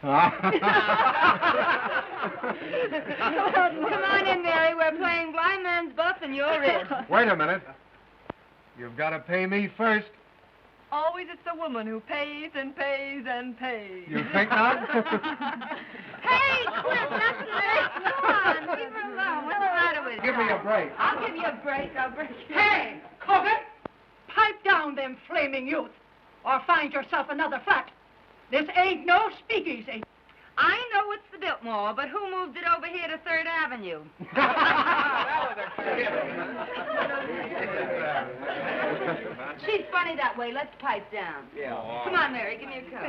Come on in, Mary. We're playing blind man's buff and you're in. Wait a minute. You've got to pay me first. Always it's the woman who pays and pays and pays. You think not? Hey, quit, that's it. Come on, leave her alone. What's the matter with you? Give me a break. I'll give you a break. I'll break you. Hey, Corbett! Pipe down them flaming youth, or find yourself another flat. This ain't no speakeasy. I know it's the Biltmore, but who moved it over here to 3rd Avenue? She's funny that way. Let's pipe down. Yeah. Come on, Mary. Give me a cup.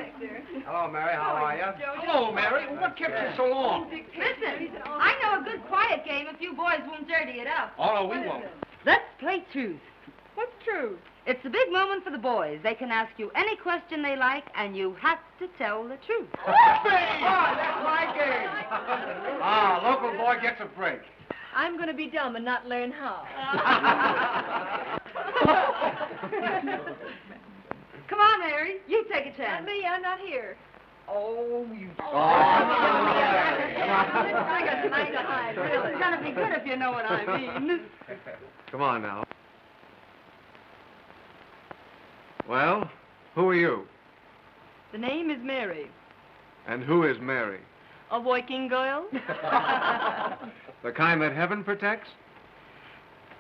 Hello, Mary. How are you? Hello, Mary. What kept you so long? Listen, I know a good quiet game if you boys won't dirty it up. Oh, no, we won't. Let's play truth. What's true? It's a big moment for the boys. They can ask you any question they like, and you have to tell the truth. Oh, that's my game. Local boy gets a break. I'm going to be dumb and not learn how. Come on, Mary. You take a chance. Not me, I'm not here. Oh, you... I got tonight to hide, really. It's going to be good if you know what I mean. Come on now. Well, who are you? The name is Mary. And who is Mary? A working girl. The kind that heaven protects?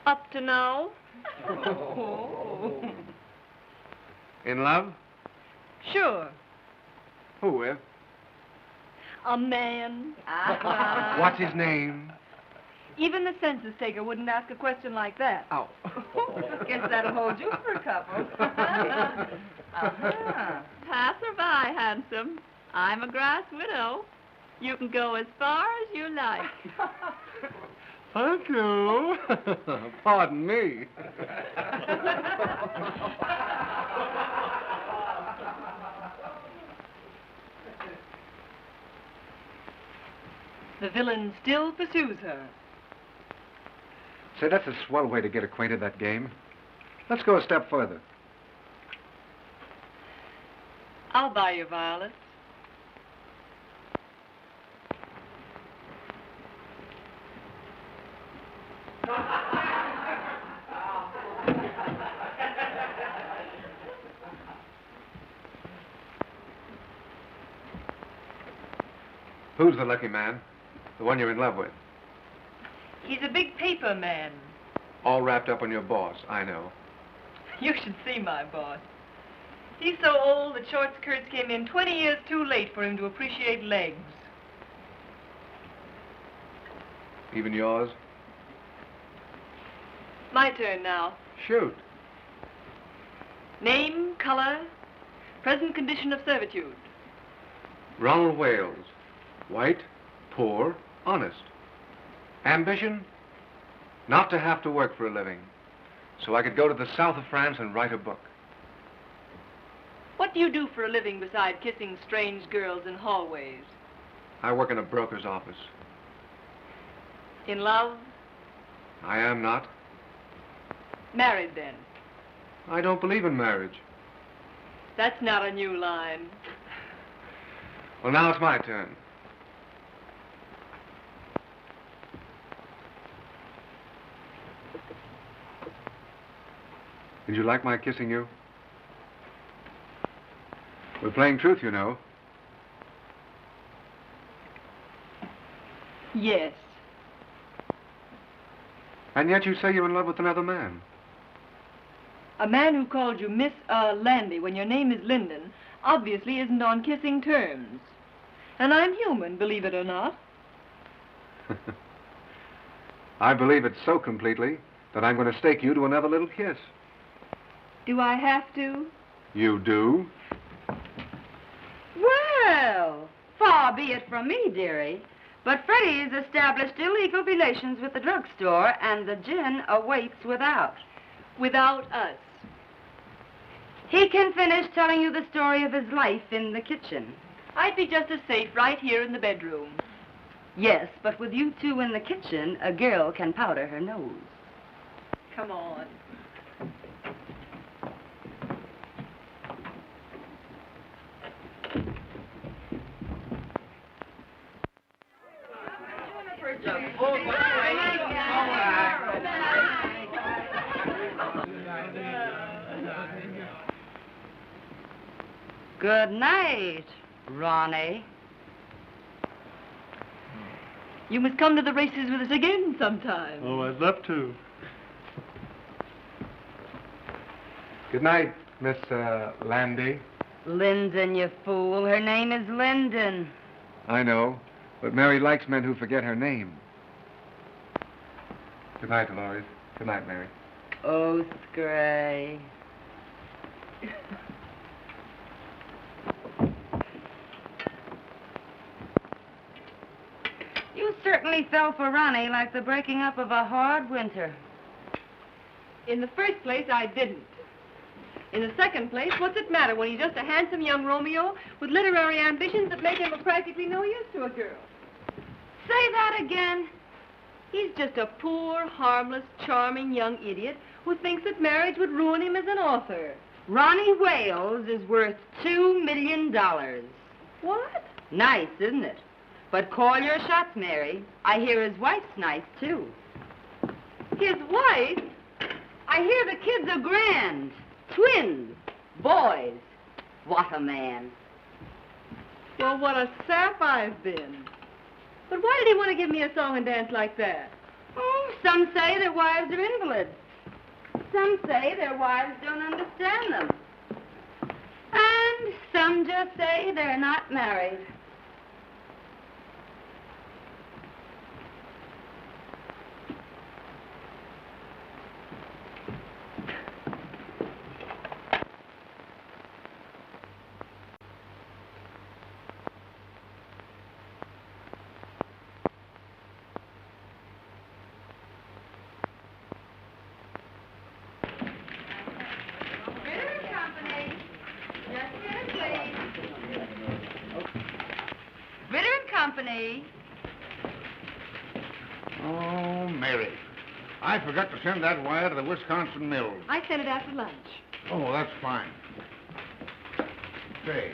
Up to now. In love? Sure. Who with? A man. What's his name? Even the census taker wouldn't ask a question like that. Oh. Guess that'll hold you for a couple. Pass or by, handsome. I'm a grass widow. You can go as far as you like. Thank you. Pardon me. The villain still pursues her. Say, that's a swell way to get acquainted, that game. Let's go a step further. I'll buy you violets. Who's the lucky man? The one you're in love with? He's a big paper man. All wrapped up on your boss, I know. You should see my boss. He's so old that short skirts came in 20 years too late for him to appreciate legs. Even yours? My turn now. Shoot. Name, color, present condition of servitude. Ronald Wales. White, poor, honest. Ambition? Not to have to work for a living, so I could go to the south of France and write a book. What do you do for a living beside kissing strange girls in hallways? I work in a broker's office. In love? I am not. Married, then? I don't believe in marriage. That's not a new line. Well, now it's my turn. Did you like my kissing you? We're playing truth, you know. Yes. And yet you say you're in love with another man. A man who called you Miss Landy when your name is Linden obviously isn't on kissing terms. And I'm human, believe it or not. I believe it so completely that I'm going to stake you to another little kiss. Do I have to? You do? Well, far be it from me, dearie, but Freddie's established illegal relations with the drugstore, and the gin awaits without. Without us. He can finish telling you the story of his life in the kitchen. I'd be just as safe right here in the bedroom. Yes, but with you two in the kitchen, a girl can powder her nose. Come on. Good night, Ronnie. You must come to the races with us again sometime. Oh, I'd love to. Good night, Miss Landy. Lyndon, you fool. Her name is Lyndon. I know, but Mary likes men who forget her name. Good night, Dolores. Good night, Mary. Oh, Scray. You certainly fell for Ronnie like the breaking up of a hard winter. In the first place, I didn't. In the second place, what's it matter when he's just a handsome young Romeo with literary ambitions that make him of practically no use to a girl? Say that again. He's just a poor, harmless, charming young idiot who thinks that marriage would ruin him as an author. Ronnie Wales is worth $2 million. What? Nice, isn't it? But call your shots, Mary. I hear his wife's nice, too. His wife? I hear the kids are grand. Twins. Boys. What a man. Well, what a sap I've been. But why did he want to give me a song and dance like that? Oh, some say their wives are invalids. Some say their wives don't understand them. And some just say they're not married. Company. Oh, Mary. I forgot to send that wire to the Wisconsin Mills. I sent it after lunch. Oh, that's fine. Say,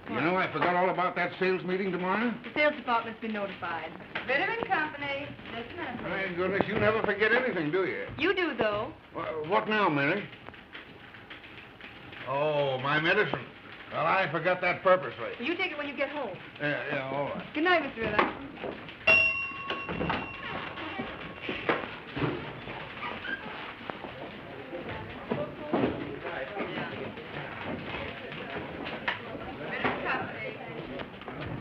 you know I forgot all about that sales meeting tomorrow? The sales department's been notified. Ritter and Company. Just a minute. My goodness, you never forget anything, do you? You do, though. What now, Mary? Oh, my medicine. Well, I forgot that purposely. You take it when you get home. Yeah, all right. Good night, Mr. Ritter.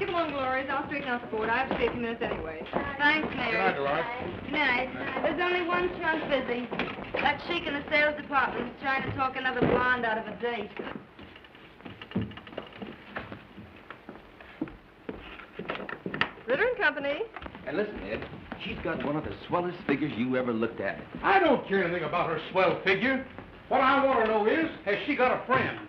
Give along, Dolores. I'll straighten out the board. I have to stay a few minutes anyway. Thanks, Mary. Good night, Dolores. Good night. There's only one trunk busy. That sheik in the sales department is trying to talk another blonde out of a date. Ritter and Company. And listen, Ed, she's got one of the swellest figures you ever looked at. I don't care anything about her swell figure. What I want to know is, has she got a friend?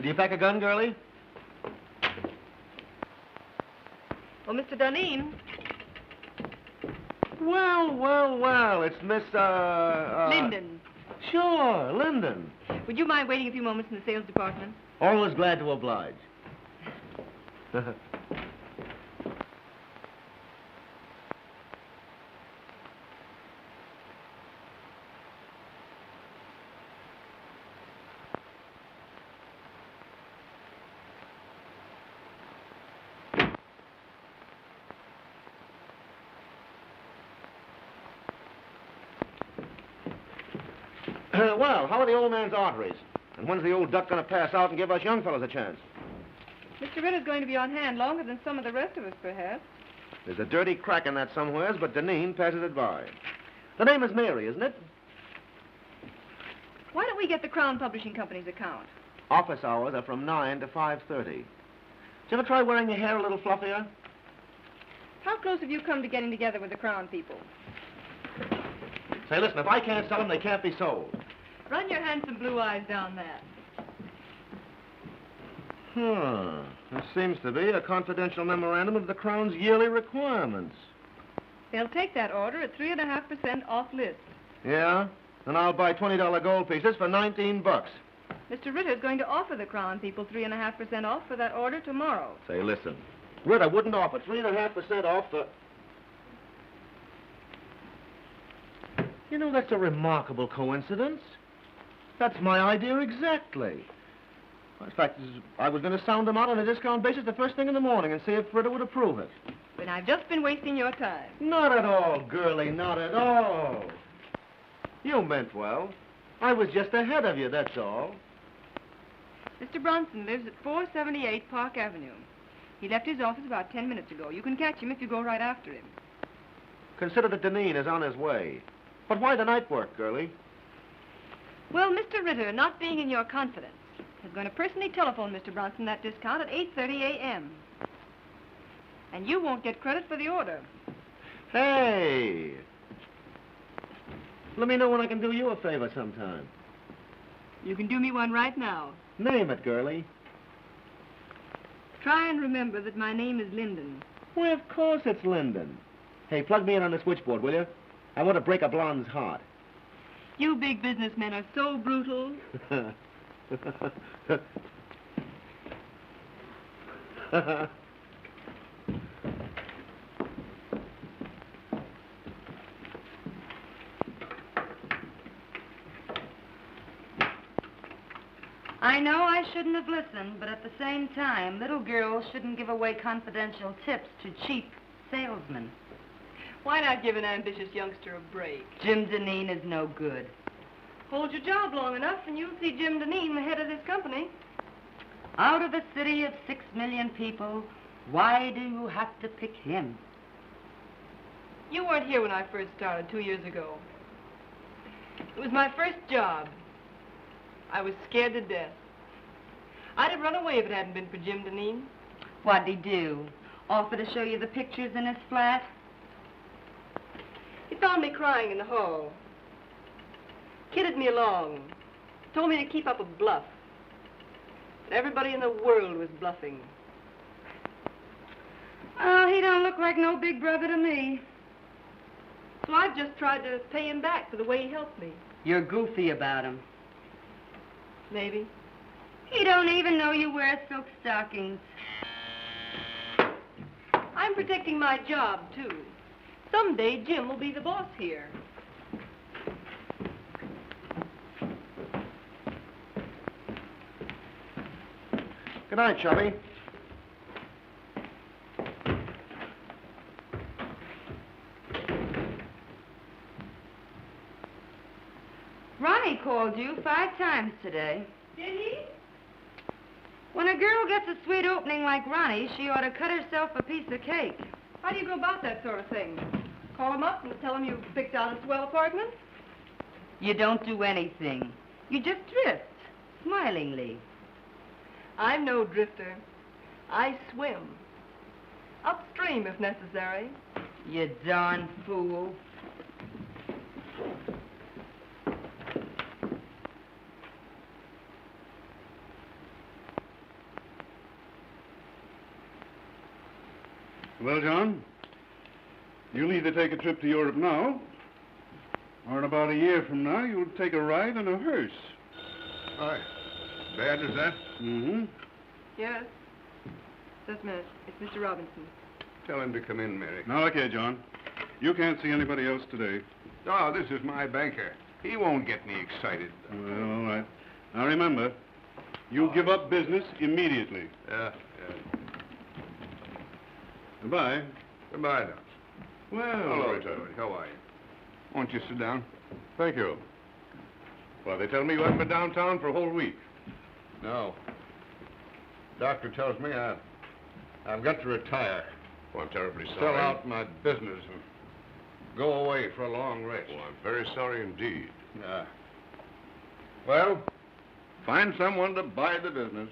Do you pack a gun, girlie? Well, Mr. Duneen. Well, it's Miss, Lyndon. Sure, Lyndon. Would you mind waiting a few moments in the sales department? Always glad to oblige. Well, how are the old man's arteries? And when's the old duck going to pass out and give us young fellows a chance? Mr. Ritter's going to be on hand longer than some of the rest of us, perhaps. There's a dirty crack in that somewheres, but Deneen passes it by. The name is Mary, isn't it? Why don't we get the Crown Publishing Company's account? Office hours are from 9 to 5:30. Did you ever try wearing your hair a little fluffier? How close have you come to getting together with the Crown people? Say, listen, if I can't sell them, they can't be sold. Run your handsome blue eyes down that. There seems to be a confidential memorandum of the Crown's yearly requirements. They'll take that order at 3.5% off list. Yeah? And I'll buy $20 gold pieces for $19. Mr. Ritter's going to offer the Crown people 3.5% off for that order tomorrow. Say, listen. Ritter wouldn't offer 3.5% off for... You know, that's a remarkable coincidence. That's my idea exactly. In fact, I was going to sound them out on a discount basis the first thing in the morning and see if Ritter would approve it. But I've just been wasting your time. Not at all, girlie, not at all. You meant well. I was just ahead of you, that's all. Mr. Bronson lives at 478 Park Avenue. He left his office about 10 minutes ago. You can catch him if you go right after him. Consider that Deneen is on his way. But why the night work, girlie? Well, Mr. Ritter, not being in your confidence, is going to personally telephone Mr. Bronson that discount at 8:30 a.m. And you won't get credit for the order. Hey! Let me know when I can do you a favor sometime. You can do me one right now. Name it, girlie. Try and remember that my name is Linden. Why, of course it's Linden. Hey, plug me in on the switchboard, will you? I want to break a blonde's heart. You big businessmen are so brutal. I know I shouldn't have listened, but at the same time, little girls shouldn't give away confidential tips to cheap salesmen. Why not give an ambitious youngster a break? Jim Deneen is no good. Hold your job long enough and you'll see Jim Deneen, the head of this company. Out of a city of 6 million people, why do you have to pick him? You weren't here when I first started 2 years ago. It was my first job. I was scared to death. I'd have run away if it hadn't been for Jim Deneen. What'd he do? Offer to show you the pictures in his flat? He found me crying in the hall. Kidded me along. Told me to keep up a bluff. But everybody in the world was bluffing. Oh, he don't look like no big brother to me. So I've just tried to pay him back for the way he helped me. You're goofy about him. Maybe. He don't even know you wear silk stockings. I'm protecting my job, too. Someday, Jim will be the boss here. Good night, Chubby. Ronnie called you 5 times today. Did he? When a girl gets a sweet opening like Ronnie, she ought to cut herself a piece of cake. How do you go about that sort of thing? Call him up and tell him you've picked out a swell apartment? You don't do anything. You just drift, smilingly. I'm no drifter. I swim. Upstream, if necessary. You darn fool. Well, John, you'll either take a trip to Europe now, or in about a year from now, you'll take a ride in a hearse. Aye. Bad as that? Mm-hmm. Yes. Just a minute. It's Mr. Robinson. Tell him to come in, Mary. Now, okay, John. You can't see anybody else today. Oh, this is my banker. He won't get me excited. Well, all right. Now, remember, you give up business immediately. Yeah. Goodbye. Goodbye, now. Well, Hello, Richard. George. How are you? Won't you sit down? Thank you. Well, they tell me you haven't been downtown for a whole week. No. Doctor tells me I've got to retire. Well, I'm terribly sorry. Sell out my business and go away for a long rest. Well, I'm very sorry indeed. Yeah. Well, find someone to buy the business.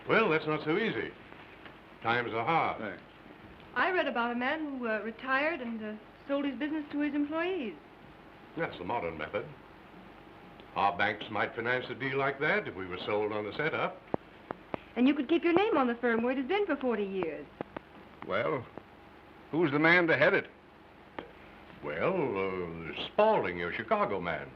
Well, that's not so easy. Times are hard. Thanks. I read about a man who retired and sold his business to his employees. That's the modern method. Our banks might finance a deal like that if we were sold on the setup. And you could keep your name on the firm where it has been for 40 years. Well, who's the man to head it? Well, Spaulding, your Chicago man.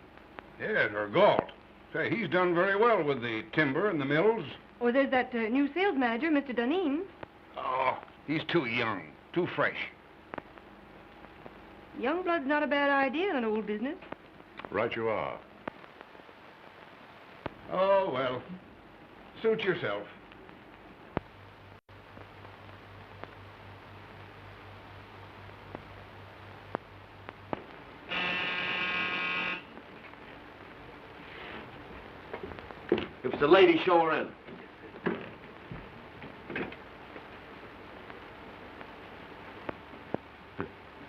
Yes, or Galt. Say, he's done very well with the timber and the mills. Or there's that new sales manager, Mr. Duneen. Oh, he's too young, too fresh. Young blood's not a bad idea in an old business. Right you are. Oh, well, suit yourself. If it's a lady, show her in.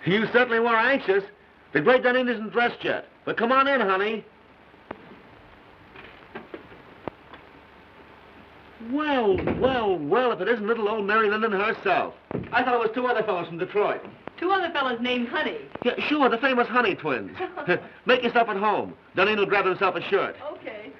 You certainly were anxious. The great Dunning isn't dressed yet. But come on in, honey. Well, well, well, if it isn't little old Mary Linden herself. I thought it was two other fellows from Detroit. Two other fellas named Honey. Yeah, sure, the famous Honey twins. Make yourself at home. Dunning will grab himself a shirt. Okay.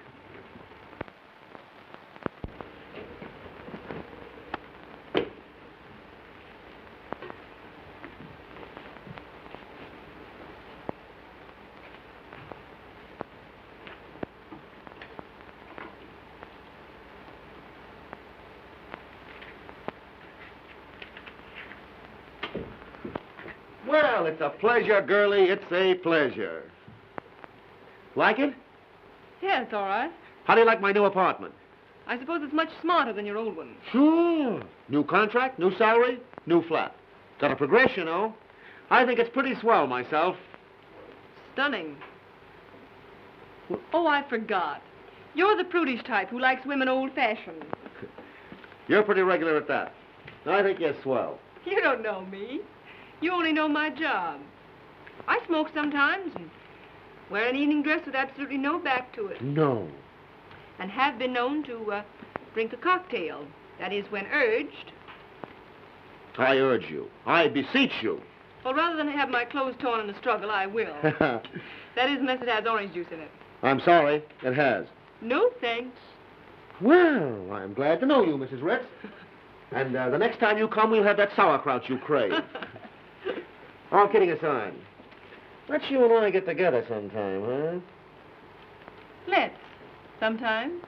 Well, it's a pleasure, girlie. It's a pleasure. Like it? Yeah, it's all right. How do you like my new apartment? I suppose it's much smarter than your old one. Sure. New contract, new salary, new flat. Got a progression, you know. I think it's pretty swell myself. Stunning. Oh, I forgot. You're the prudish type who likes women old-fashioned. You're pretty regular at that. I think you're swell. You don't know me. You only know my job. I smoke sometimes and wear an evening dress with absolutely no back to it. No. And have been known to drink a cocktail. That is, when urged. I urge you. I beseech you. Well, rather than have my clothes torn in a struggle, I will. That is, unless it has orange juice in it. I'm sorry. It has. No, thanks. Well, I'm glad to know you, Mrs. Ritz. And the next time you come, we'll have that sauerkraut you crave. All kidding aside, let's you and I get together sometime, huh? Let's. Sometime.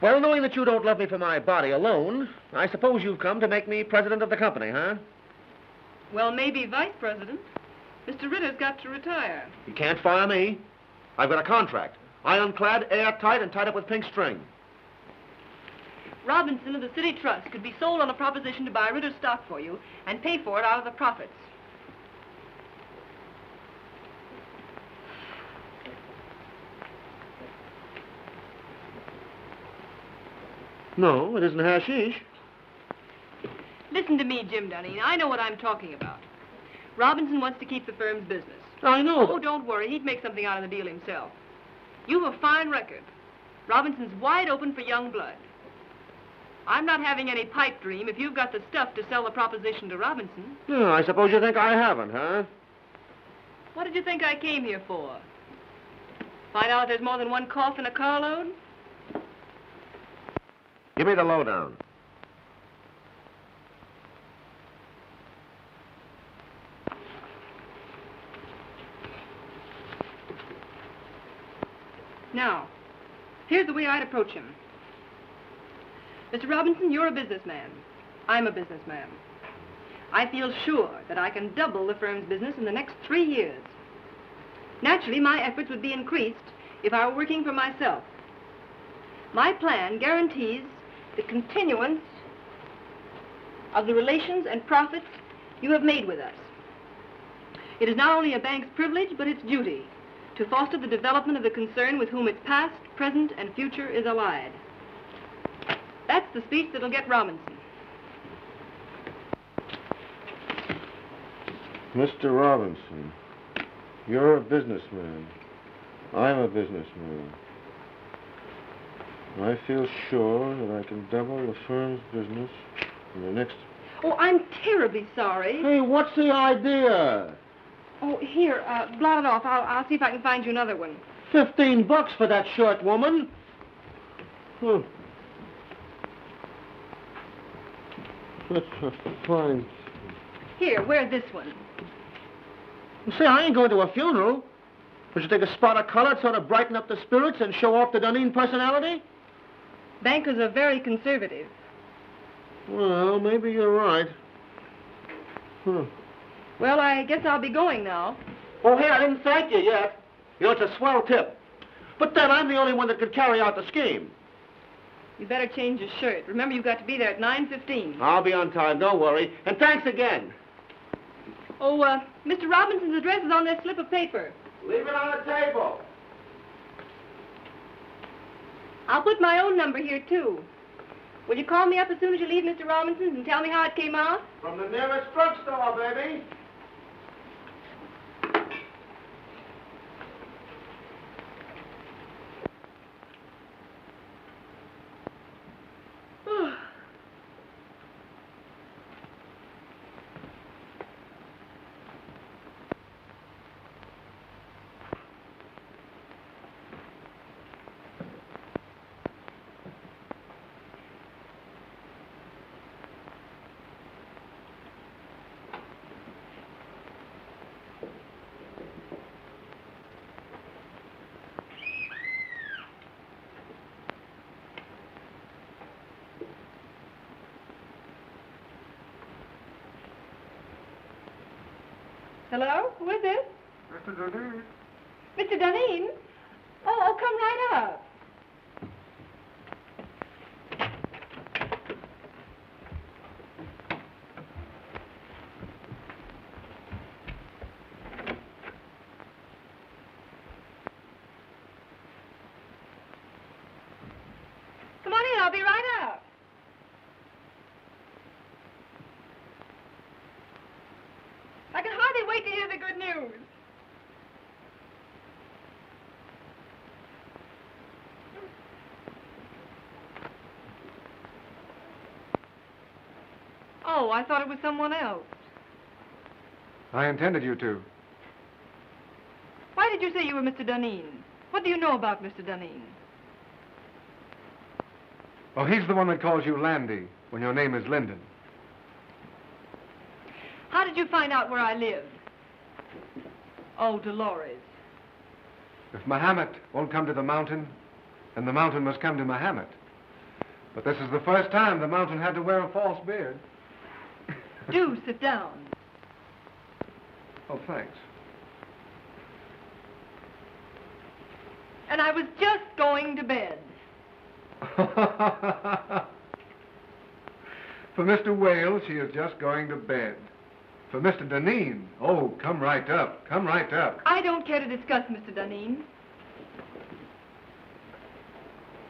Well, knowing that you don't love me for my body alone, I suppose you've come to make me president of the company, huh? Well, maybe vice president. Mr. Ritter's got to retire. You can't fire me. I've got a contract. Ironclad, airtight, and tied up with pink string. Robinson of the City Trust could be sold on a proposition to buy Ritter's stock for you and pay for it out of the profits. No, it isn't hashish. Listen to me, Jim Dunning. I know what I'm talking about. Robinson wants to keep the firm's business. I know. Oh, don't worry. He'd make something out of the deal himself. You've a fine record. Robinson's wide open for young blood. I'm not having any pipe dream if you've got the stuff to sell the proposition to Robinson. Yeah, I suppose you think I haven't, huh? What did you think I came here for? Find out if there's more than one cough in a carload? Give me the lowdown. Now, here's the way I'd approach him. Mr. Robinson, you're a businessman. I'm a businessman. I feel sure that I can double the firm's business in the next 3 years. Naturally, my efforts would be increased if I were working for myself. My plan guarantees the continuance of the relations and profits you have made with us. It is not only a bank's privilege, but its duty to foster the development of the concern with whom its past, present, and future is allied. That's the speech that'll get Robinson. Mr. Robinson, you're a businessman. I'm a businessman. I feel sure that I can double the firm's business in the next... Oh, I'm terribly sorry. Hey, what's the idea? Oh, here, blot it off. I'll see if I can find you another one. $15 for that shirt, woman. Hmm. That's fine. Here, wear this one. Say, I ain't going to a funeral. Would you take a spot of color to sort of brighten up the spirits and show off the Dunedin personality? Bankers are very conservative. Well, maybe you're right. Well, I guess I'll be going now. Oh, hey, I didn't thank you yet. You know, it's a swell tip. But then I'm the only one that could carry out the scheme. You better change your shirt. Remember, you've got to be there at 9:15. I'll be on time, don't worry. And thanks again. Oh, Mr. Robinson's address is on this slip of paper. Leave it on the table. I'll put my own number here, too. Will you call me up as soon as you leave Mr. Robinson's and tell me how it came out? From the nearest drugstore, baby. Hello? Who is this? Mr. Dunedin. Mr. Dunedin? Oh, come right up. Come on in, I'll be right up. I can hardly wait to hear the good news. Oh, I thought it was someone else. I intended you to. Why did you say you were Mr. Dunedin? What do you know about Mr. Dunedin? Oh, he's the one that calls you Landy when your name is Linden. How did you find out where I live? Oh, Dolores. If Mahomet won't come to the mountain, then the mountain must come to Mahomet. But this is the first time the mountain had to wear a false beard. Do sit down. Oh, thanks. And I was just going to bed. For Mr. Wales, she is just going to bed. For Mr. Dunedin, oh, come right up. Come right up. I don't care to discuss Mr. Dunedin.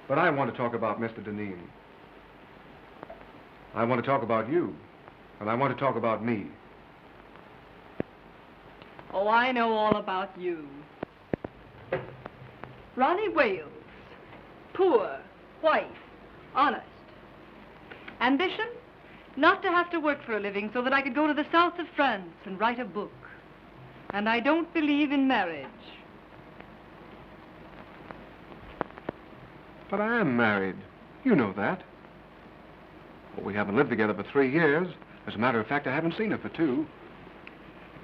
But I want to talk about Mr. Dunedin. I want to talk about you. And I want to talk about me. Oh, I know all about you. Ronnie Wales. Poor, white, honest. Ambition? Not to have to work for a living so that I could go to the south of France and write a book. And I don't believe in marriage. But I am married. You know that. Well, we haven't lived together for 3 years. As a matter of fact, I haven't seen her for 2.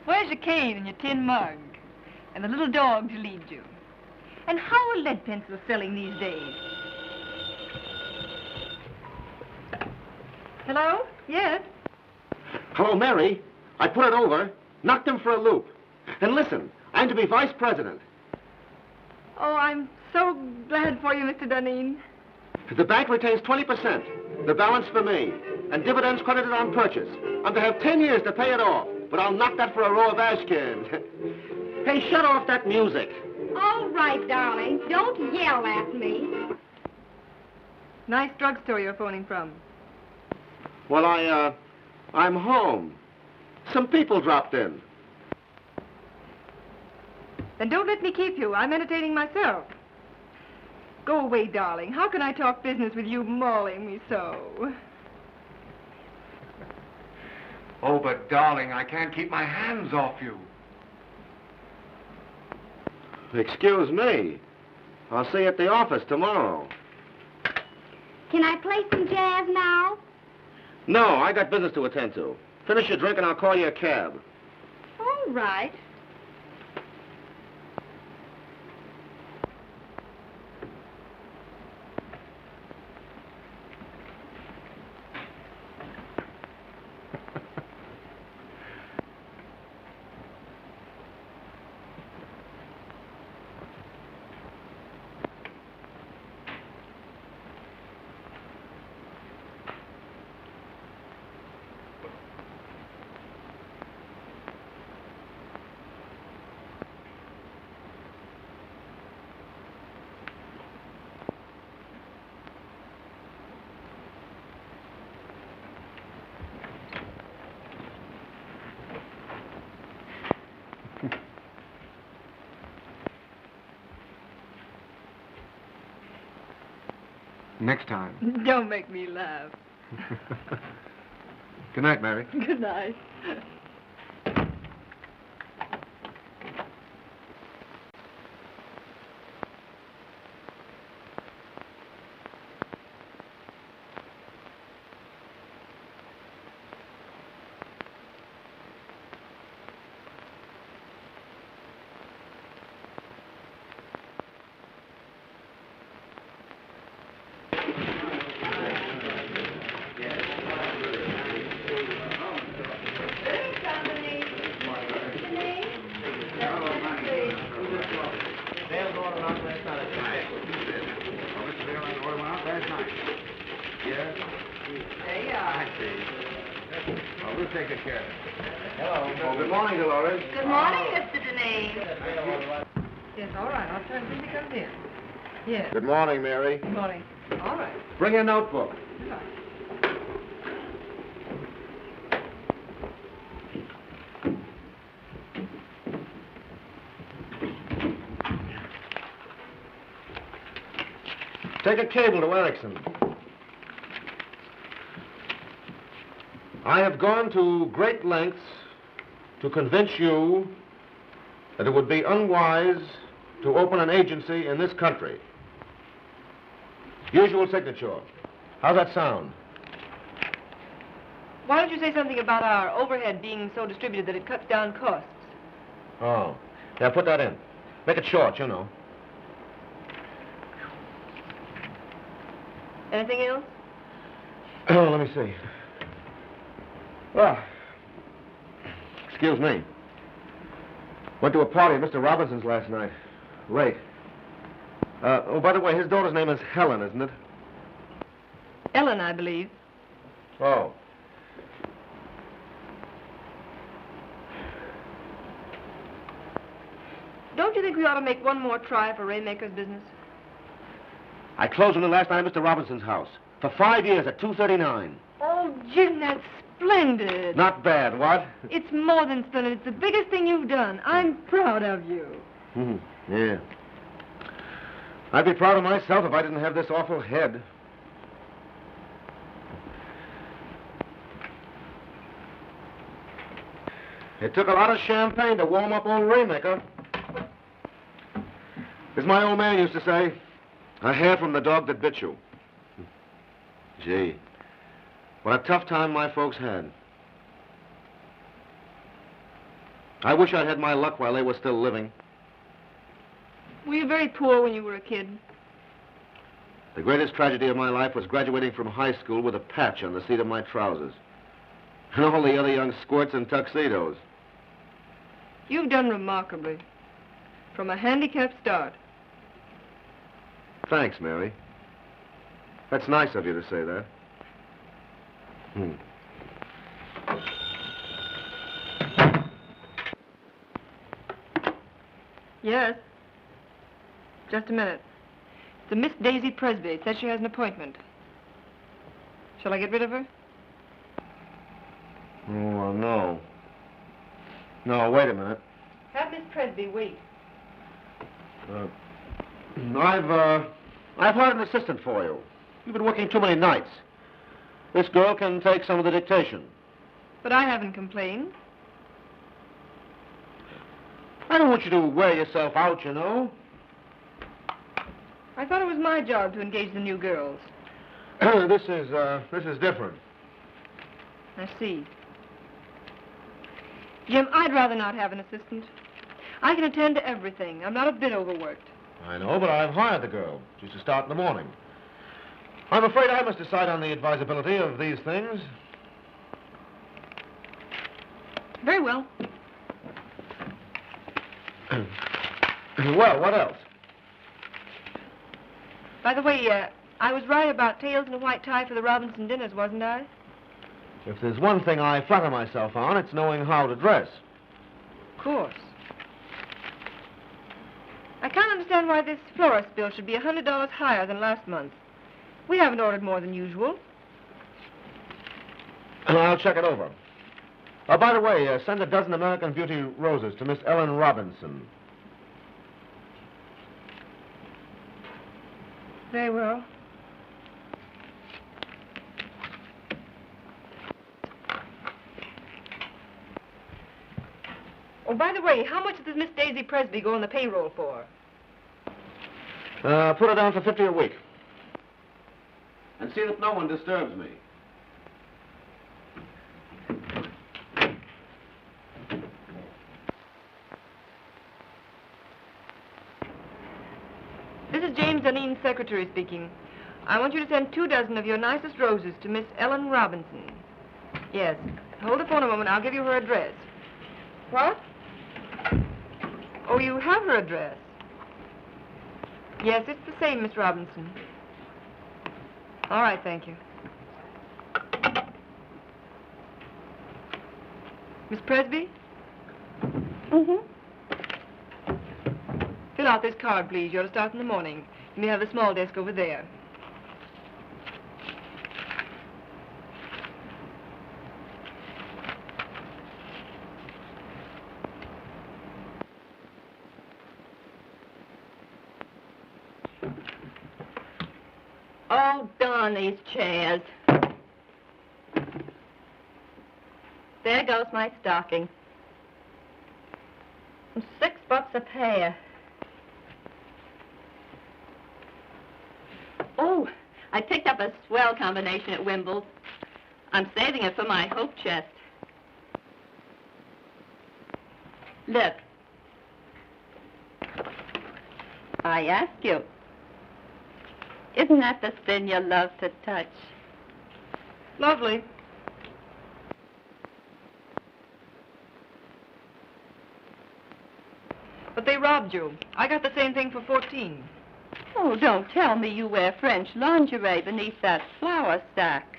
Where's your cane and your tin mug? And the little dog to lead you? And how are lead pencils selling these days? Hello? Yes? Hello, Mary. I put it over, knocked him for a loop. And listen, I'm to be vice president. Oh, I'm so glad for you, Mr. Dunedin. The bank retains 20%, the balance for me, and dividends credited on purchase. I'm to have 10 years to pay it off, but I'll knock that for a row of ash cans. Hey, shut off that music. All right, darling. Don't yell at me. Nice drugstore you're phoning from. Well, I'm home. Some people dropped in. Then don't let me keep you. I'm entertaining myself. Go away, darling. How can I talk business with you mauling me so? Oh, but darling, I can't keep my hands off you. Excuse me. I'll see you at the office tomorrow. Can I play some jazz now? No, I got business to attend to. Finish your drink and I'll call you a cab. All right. Next time. Don't make me laugh. Good night, Mary. Good night. Good morning, Mr. Denise. Yes, all right. I'll turn when he comes in. Yes. Good morning, Mary. Good morning. All right. Bring your notebook. Good night. Take a cable to Erickson. I have gone to great lengths to convince you that it would be unwise to open an agency in this country. Usual signature. How's that sound? Why don't you say something about our overhead being so distributed that it cuts down costs? Oh. Yeah, put that in. Make it short, you know. Anything else? Oh, let me see. Well, excuse me. Went to a party at Mr. Robinson's last night. Late. Oh, by the way, his daughter's name is Helen, isn't it? Ellen, I believe. Oh. Don't you think we ought to make one more try for Raymaker's business? I closed on him last night at Mr. Robinson's house. For 5 years at 239. Oh, Jim, that's splendid. Not bad, what? It's more than splendid. It's the biggest thing you've done. I'm proud of you. Yeah. I'd be proud of myself if I didn't have this awful head. It took a lot of champagne to warm up old Raymaker. As my old man used to say, a hair from the dog that bit you. Gee, what a tough time my folks had. I wish I'd had my luck while they were still living. Were you very poor when you were a kid? The greatest tragedy of my life was graduating from high school with a patch on the seat of my trousers. And all the other young squirts in tuxedos. You've done remarkably. From a handicapped start. Thanks, Mary. That's nice of you to say that. Yes. Just a minute. It's a Miss Daisy Presby. It says she has an appointment. Shall I get rid of her? Oh, no. No, wait a minute. Have Miss Presby wait. I've hired an assistant for you. You've been working too many nights. This girl can take some of the dictation. But I haven't complained. I don't want you to wear yourself out, you know. I thought it was my job to engage the new girls. This is different. I see. Jim, I'd rather not have an assistant. I can attend to everything. I'm not a bit overworked. I know, but I've hired the girl. She's to start in the morning. I'm afraid I must decide on the advisability of these things. Very well. Well, what else? By the way, I was right about tails and a white tie for the Robinson dinners, wasn't I? If there's one thing I flatter myself on, it's knowing how to dress. Of course. I can't understand why this florist bill should be $100 higher than last month. We haven't ordered more than usual. I'll check it over. By the way, send a dozen American Beauty roses to Miss Ellen Robinson. Very well. Oh, by the way, how much does Miss Daisy Presby go on the payroll for? Put her down for $50 a week. And see that no one disturbs me. This is James Duneen's secretary speaking. I want you to send 2 dozen of your nicest roses to Miss Ellen Robinson. Yes. Hold the phone a moment. I'll give you her address. What? Oh, you have her address. Yes, it's the same, Miss Robinson. All right, thank you. Miss Presby? Mm-hmm. Fill out this card, please. You're to start in the morning. You may have the small desk over there. Oh, darn these chairs. There goes my stocking. $6 a pair. Oh, I picked up a swell combination at Wimble's. I'm saving it for my hope chest. Look. I ask you, isn't that the sin you love to touch? Lovely. But they robbed you. I got the same thing for 14. Oh, don't tell me you wear French lingerie beneath that flower stack.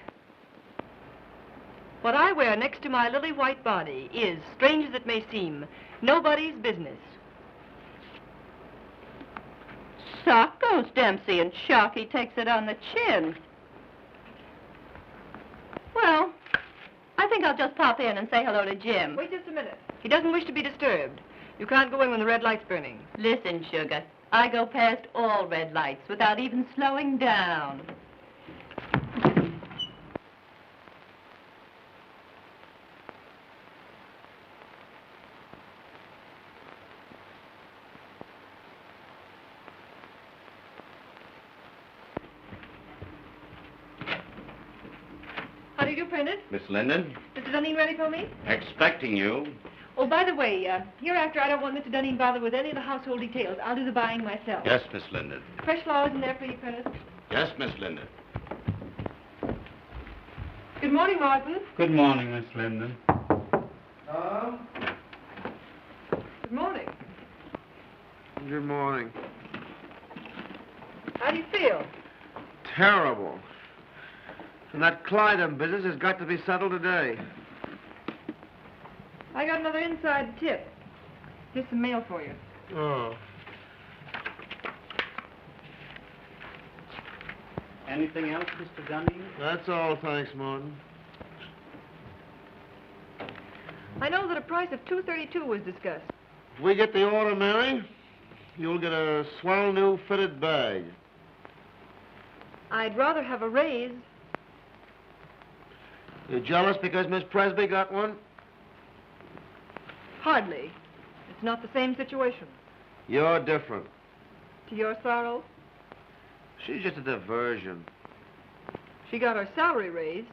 What I wear next to my lily white body is, strange as it may seem, nobody's business. Sock goes Dempsey and Sharky takes it on the chin. Well, I think I'll just pop in and say hello to Jim. Wait just a minute. He doesn't wish to be disturbed. You can't go in when the red light's burning. Listen, sugar, I go past all red lights without even slowing down. How did you print it? Miss Linden, Mr. Duneen ready for me? expecting you. Oh, by the way, hereafter I don't want Mr. Duneen bothered with any of the household details. I'll do the buying myself. Yes, Miss Linden. Fresh flowers in there for you, Prentice. Yes, Miss Linden. Good morning, Martin. Good morning, Miss Linden. Good morning. Good morning. How do you feel? Terrible. And that Clyde business has got to be settled today. I got another inside tip. Here's some mail for you. Oh. Anything else, Mr. Dunning? That's all, thanks, Martin. I know that a price of $232 was discussed. If we get the order, Mary, you'll get a swell new fitted bag. I'd rather have a raise. You jealous because Miss Presby got one? Hardly. It's not the same situation. You're different. To your sorrow? She's just a diversion. She got her salary raised.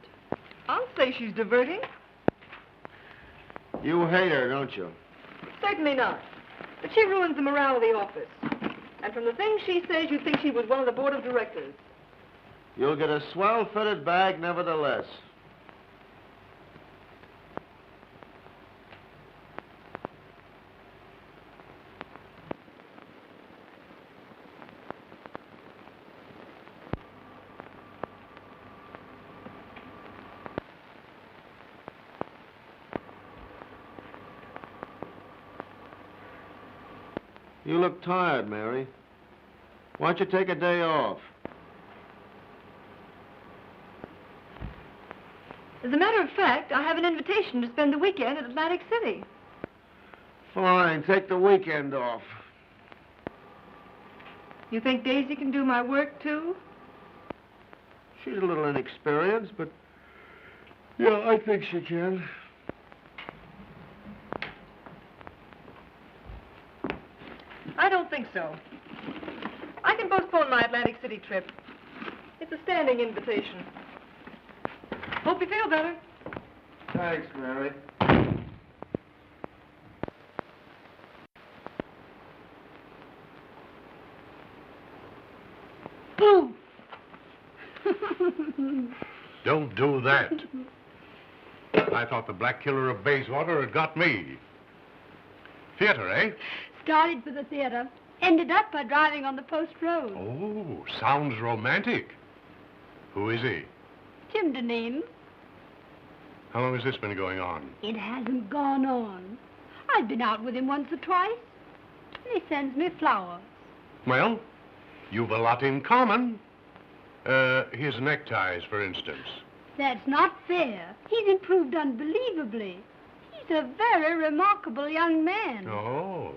I'll say she's diverting. You hate her, don't you? Certainly not. But she ruins the morale of the office. And from the things she says, you'd think she was one of the board of directors. You'll get a swell-fitted bag nevertheless. You look tired, Mary. Why don't you take a day off? As a matter of fact, I have an invitation to spend the weekend at Atlantic City. Fine, take the weekend off. You think Daisy can do my work, too? She's a little inexperienced, but yeah, I think she can. I don't think so. I can postpone my Atlantic City trip. It's a standing invitation. Hope you feel better. Thanks, Mary. Ooh. Don't do that. I thought the Black Killer of Bayswater had got me. Theater, eh? Started for the theater. Ended up by driving on the post road. Oh, sounds romantic. Who is he? Jim Deneen. How long has this been going on? It hasn't gone on. I've been out with him once or twice. And he sends me flowers. Well, you've a lot in common. His neckties, for instance. That's not fair. He's improved unbelievably. He's a very remarkable young man. Oh,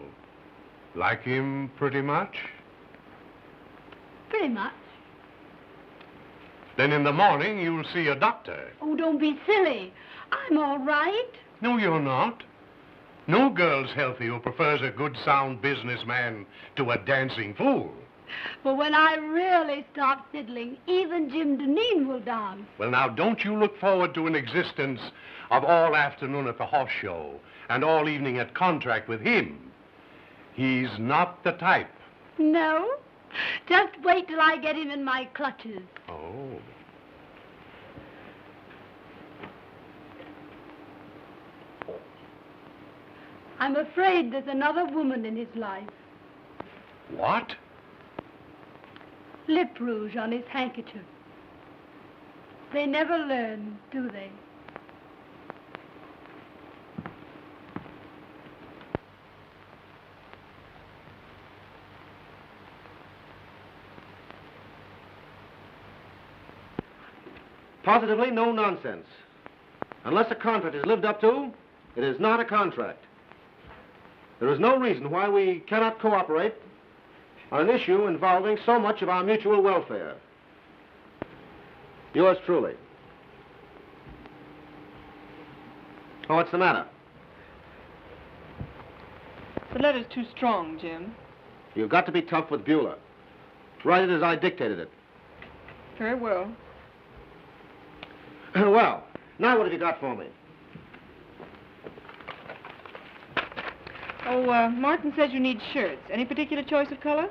like him pretty much? Pretty much. Then in the morning you'll see a doctor. Oh, don't be silly. I'm all right. No, you're not. No girl's healthy who prefers a good, sound businessman to a dancing fool. But when I really start fiddling, even Jim Deneen will dance. Well, now, don't you look forward to an existence of all afternoon at the horse show and all evening at contract with him. He's not the type. No? Just wait till I get him in my clutches. Oh. I'm afraid there's another woman in his life. What? Lip rouge on his handkerchief. They never learn, do they? Positively no nonsense. Unless a contract is lived up to, it is not a contract. There is no reason why we cannot cooperate on an issue involving so much of our mutual welfare. Yours truly. Oh, what's the matter? The letter's too strong, Jim. You've got to be tough with Beulah. Write it as I dictated it. Very well. Well, now what have you got for me? Oh, Martin says you need shirts. Any particular choice of color?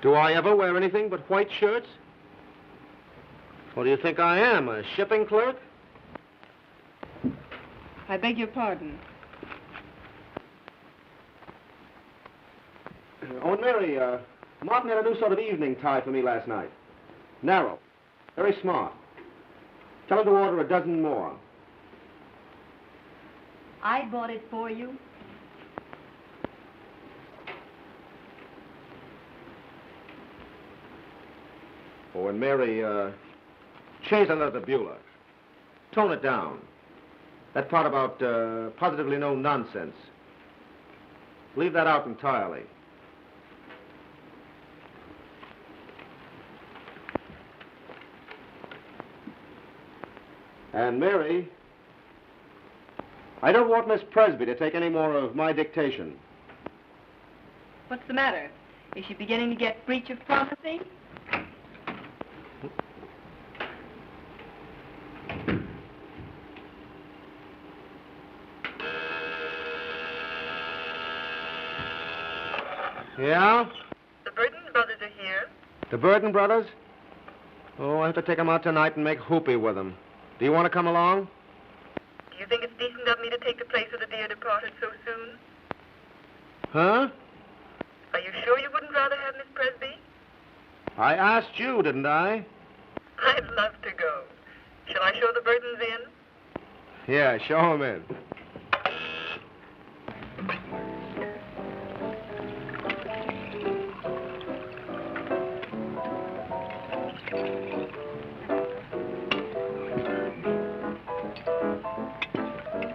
Do I ever wear anything but white shirts? What do you think I am, a shipping clerk? I beg your pardon. Oh, and Mary, Martin had a new sort of evening tie for me last night. Narrow. Very smart. Tell him to order a dozen more. I bought it for you. Oh, and Mary, change that letter to Beulah. Tone it down. That part about positively no nonsense. Leave that out entirely. And Mary, I don't want Miss Presby to take any more of my dictation. What's the matter? Is she beginning to get breach of promising? Yeah? The Burton brothers are here. The Burton brothers? Oh, I have to take them out tonight and make hoopy with them. Do you want to come along? Do you think it's decent of me to take the place of the dear departed so soon? Huh? Are you sure you wouldn't rather have Miss Presby? I asked you, didn't I? I'd love to go. Shall I show the Burtons in? Yeah, show them in.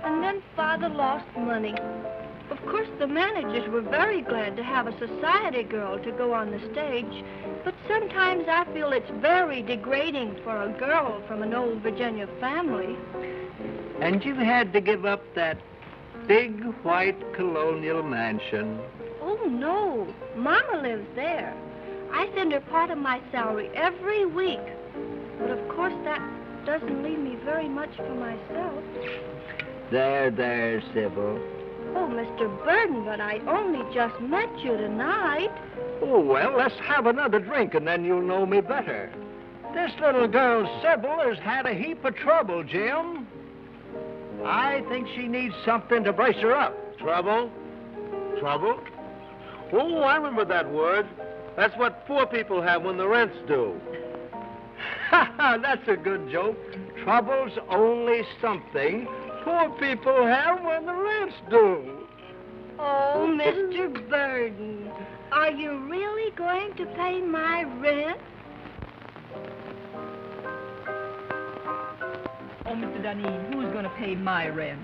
And then Father lost money. Of course, the managers were very glad to have a society girl to go on the stage, but sometimes I feel it's very degrading for a girl from an old Virginia family. And you had to give up that big white colonial mansion. Oh, no. Mama lives there. I send her part of my salary every week. But of course, that doesn't leave me very much for myself. There, Sybil. Oh, Mr. Burton, but I only just met you tonight. Oh, well, let's have another drink and then you'll know me better. This little girl, Sybil, has had a heap of trouble, Jim. I think she needs something to brace her up. Trouble? Trouble? Oh, I remember that word. That's what poor people have when the rent's due. Ha ha, that's a good joke. Trouble's only something poor people have when the rent's due. Oh, Mr. Burton, are you really going to pay my rent? Oh, Mr. Dunedin, who's going to pay my rent?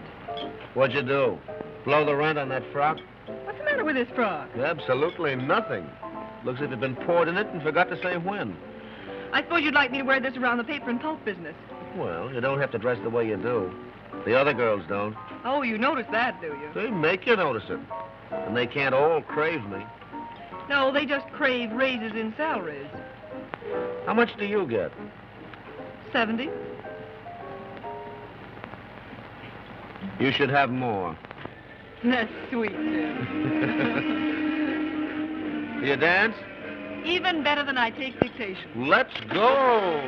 What'd you do? Blow the rent on that frock? What's the matter with this frock? Absolutely nothing. Looks as if it'd been poured in it and forgot to say when. I suppose you'd like me to wear this around the paper and pulp business. Well, you don't have to dress the way you do. The other girls don't. Oh, you notice that, do you? They make you notice it. And they can't all crave me. No, they just crave raises in salaries. How much do you get? 70. You should have more. That's sweet, Jim. You dance? Even better than I take dictation. Let's go!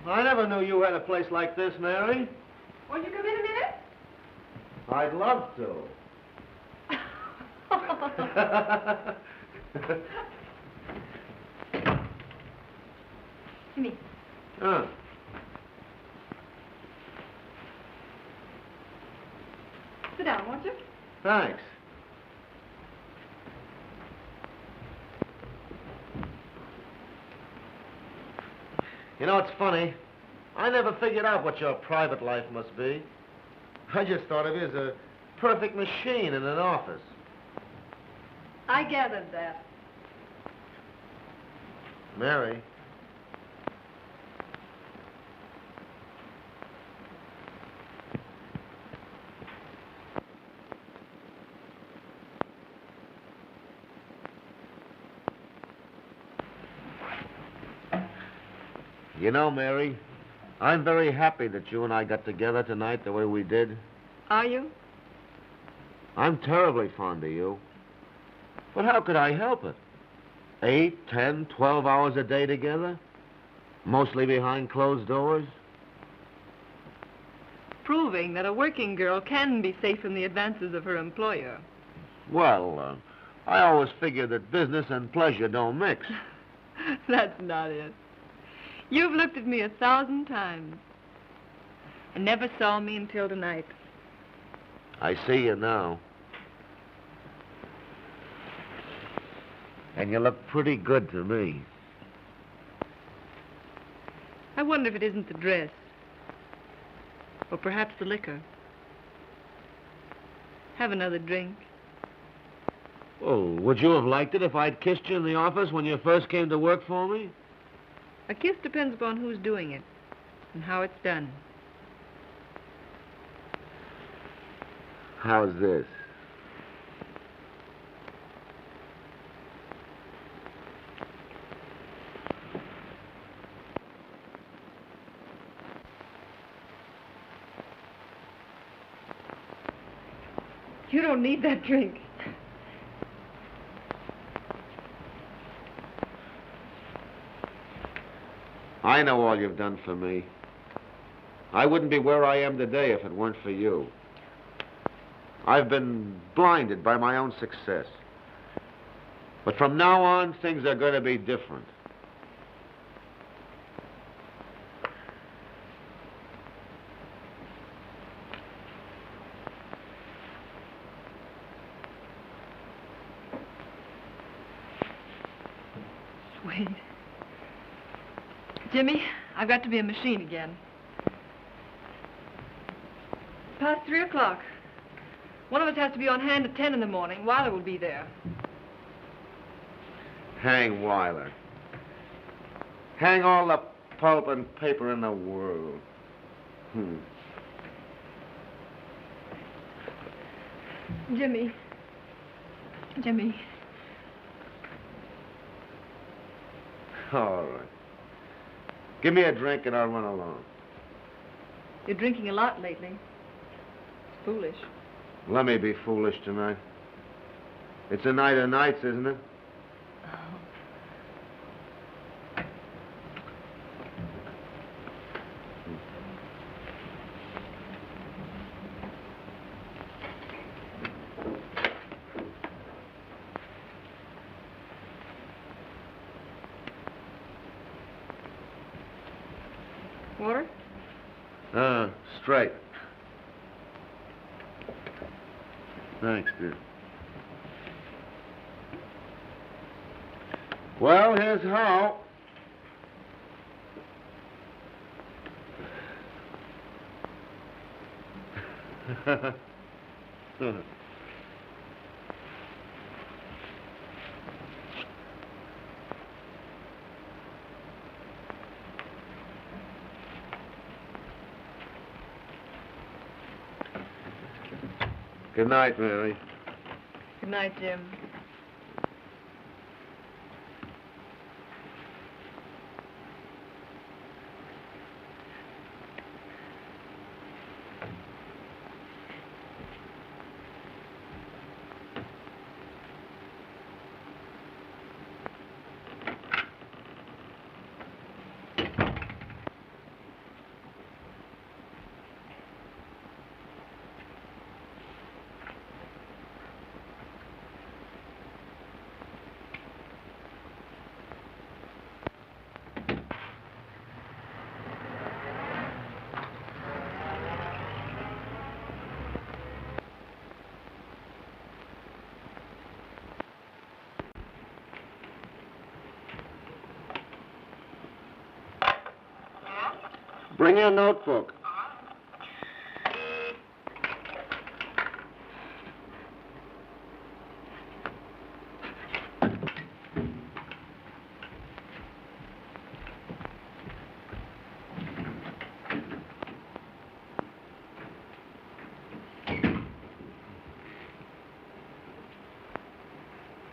I never knew you had a place like this, Mary. Won't you come in a minute? I'd love to. Come here. Sit down, won't you? Thanks. You know, it's funny. I never figured out what your private life must be. I just thought of you as a perfect machine in an office. I gathered that. Mary. You know, Mary, I'm very happy that you and I got together tonight the way we did. Are you? I'm terribly fond of you. But how could I help it? 8, 10, 12 hours a day together? Mostly behind closed doors? Proving that a working girl can be safe in the advances of her employer. Well, I always figured that business and pleasure don't mix. That's not it. You've looked at me 1,000 times and never saw me until tonight. I see you now. And you look pretty good to me. I wonder if it isn't the dress. Or perhaps the liquor. Have another drink. Oh, would you have liked it if I'd kissed you in the office when you first came to work for me? A kiss depends upon who's doing it and how it's done. How's this? You don't need that drink. I know all you've done for me. I wouldn't be where I am today if it weren't for you. I've been blinded by my own success. But from now on, things are going to be different. Sweet. Jimmy, I've got to be a machine again. Past 3 o'clock. One of us has to be on hand at 10 in the morning. Weiler will be there. Hang Weiler. Hang all the pulp and paper in the world. Jimmy. Jimmy. All right. Give me a drink and I'll run along. You're drinking a lot lately. It's foolish. Let me be foolish tonight. It's a night of nights, isn't it? Water? Straight. Thanks, dear. Well, here's how. Good night, Mary. Good night, Jim. Bring your notebook.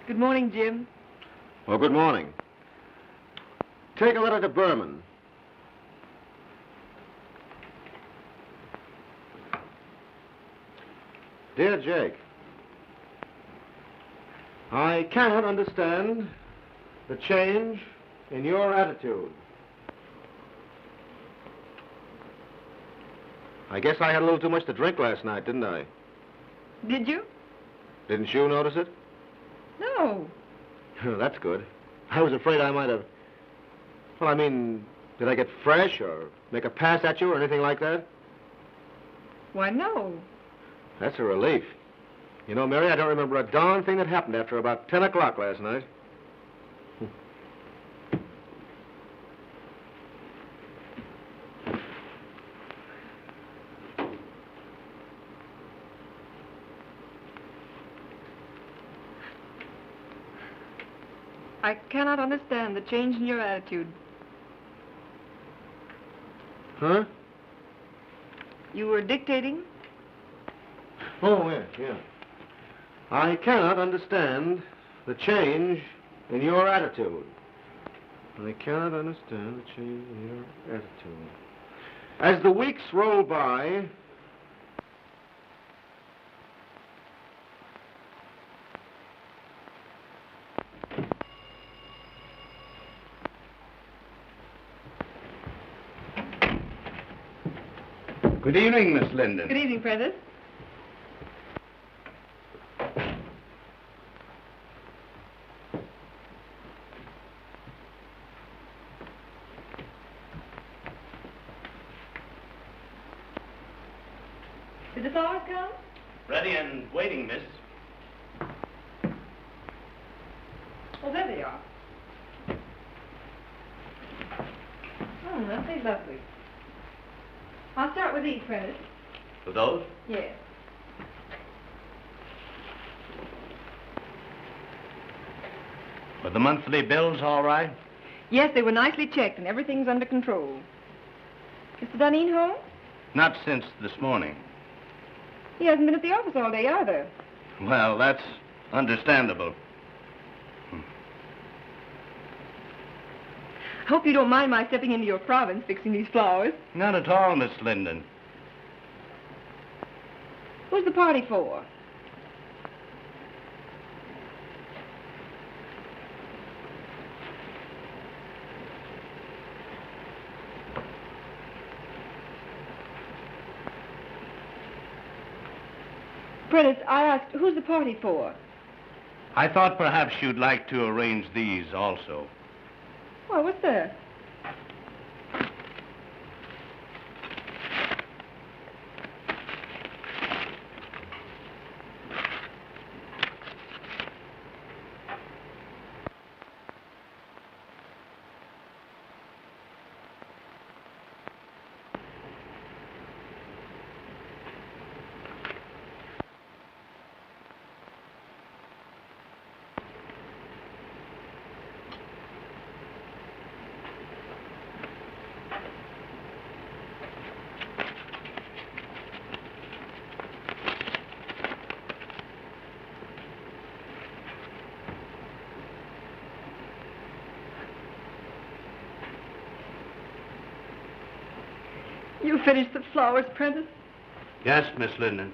Good morning, Jim. Well, good morning. Take a letter to Berman. Dear Jake, I cannot understand the change in your attitude. I guess I had a little too much to drink last night, didn't I? Did you? Didn't you notice it? No. That's good. I was afraid I might have... Well, I mean, did I get fresh or make a pass at you or anything like that? Why, no. That's a relief. You know, Mary, I don't remember a darn thing that happened after about 10 o'clock last night. I cannot understand the change in your attitude. Huh? You were dictating? Oh, yeah. I cannot understand the change in your attitude. I cannot understand the change in your attitude. As the weeks roll by, Good evening, Miss Linden. Good evening, Prentice. Did the flowers come? Ready and waiting, miss. Oh, there they are. Oh, aren't they lovely? I'll start with these, Prentice. For those? Yes. Were the monthly bills all right? Yes, they were nicely checked and everything's under control. Mr. Duneen home? Not since this morning. He hasn't been at the office all day either. Well, that's understandable. I hope you don't mind my stepping into your province fixing these flowers. Not at all, Miss Linden. Who's the party for? Prentice, I asked, who's the party for? I thought perhaps you'd like to arrange these also. Why, what's that? You finished the flowers, Prentice? Yes, Miss Linden.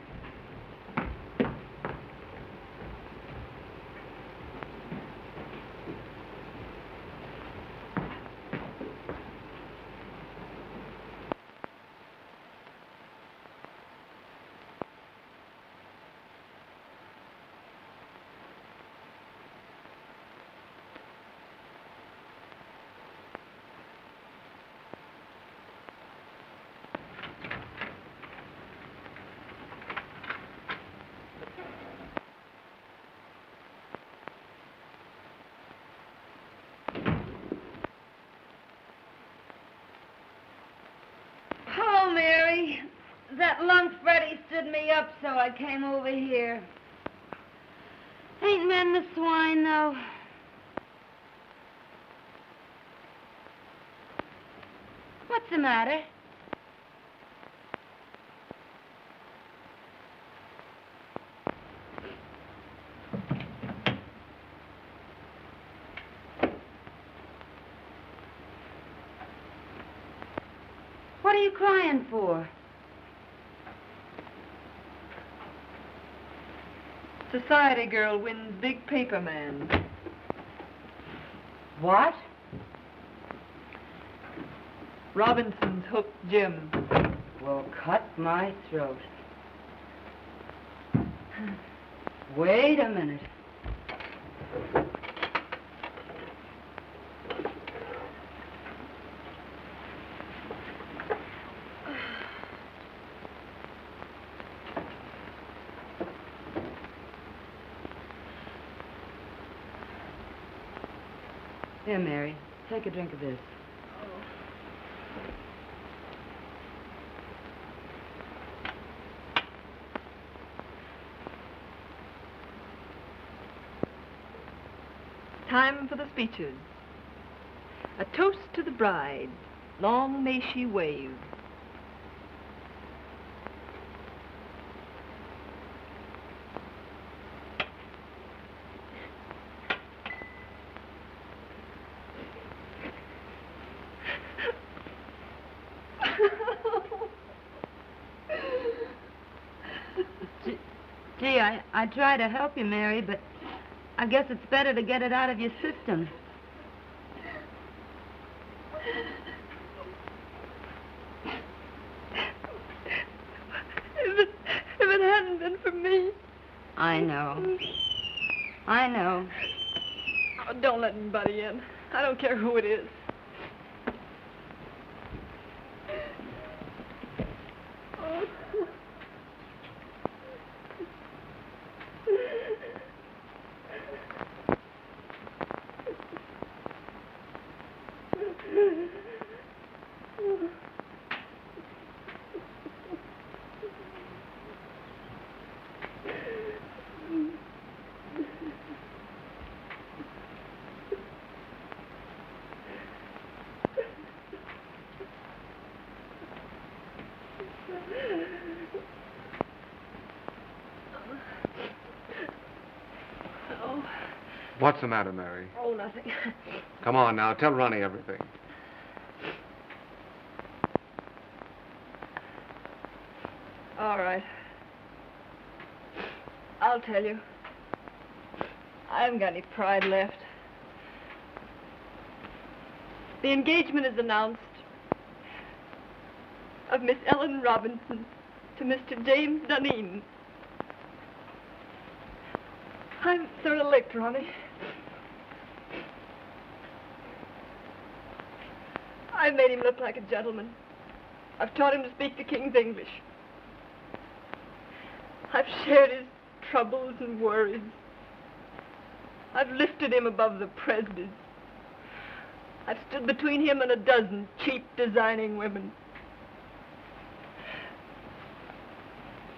Hello, Mary. That lunk Freddie stood me up, so I came over here. Ain't men the swine, though. What's the matter? What are you crying for? Society girl wins big paper man. What? Robinson's hooked Jim. Well, cut my throat. Wait a minute. Here, Mary, take a drink of this. Time for the speeches. A toast to the bride. Long may she wave. Gee, I try to help you, Mary, but I guess it's better to get it out of your system. If it hadn't been for me. I know. I know. Oh, don't let anybody in. I don't care who it is. What's the matter, Mary? Oh, nothing. Come on now, tell Ronnie everything. All right. I'll tell you. I haven't got any pride left. The engagement is announced of Miss Ellen Robinson to Mr. James Dunedin. I'm sort of licked, Ronnie. I've made him look like a gentleman. I've taught him to speak the King's English. I've shared his troubles and worries. I've lifted him above the prejudice. I've stood between him and a dozen cheap designing women.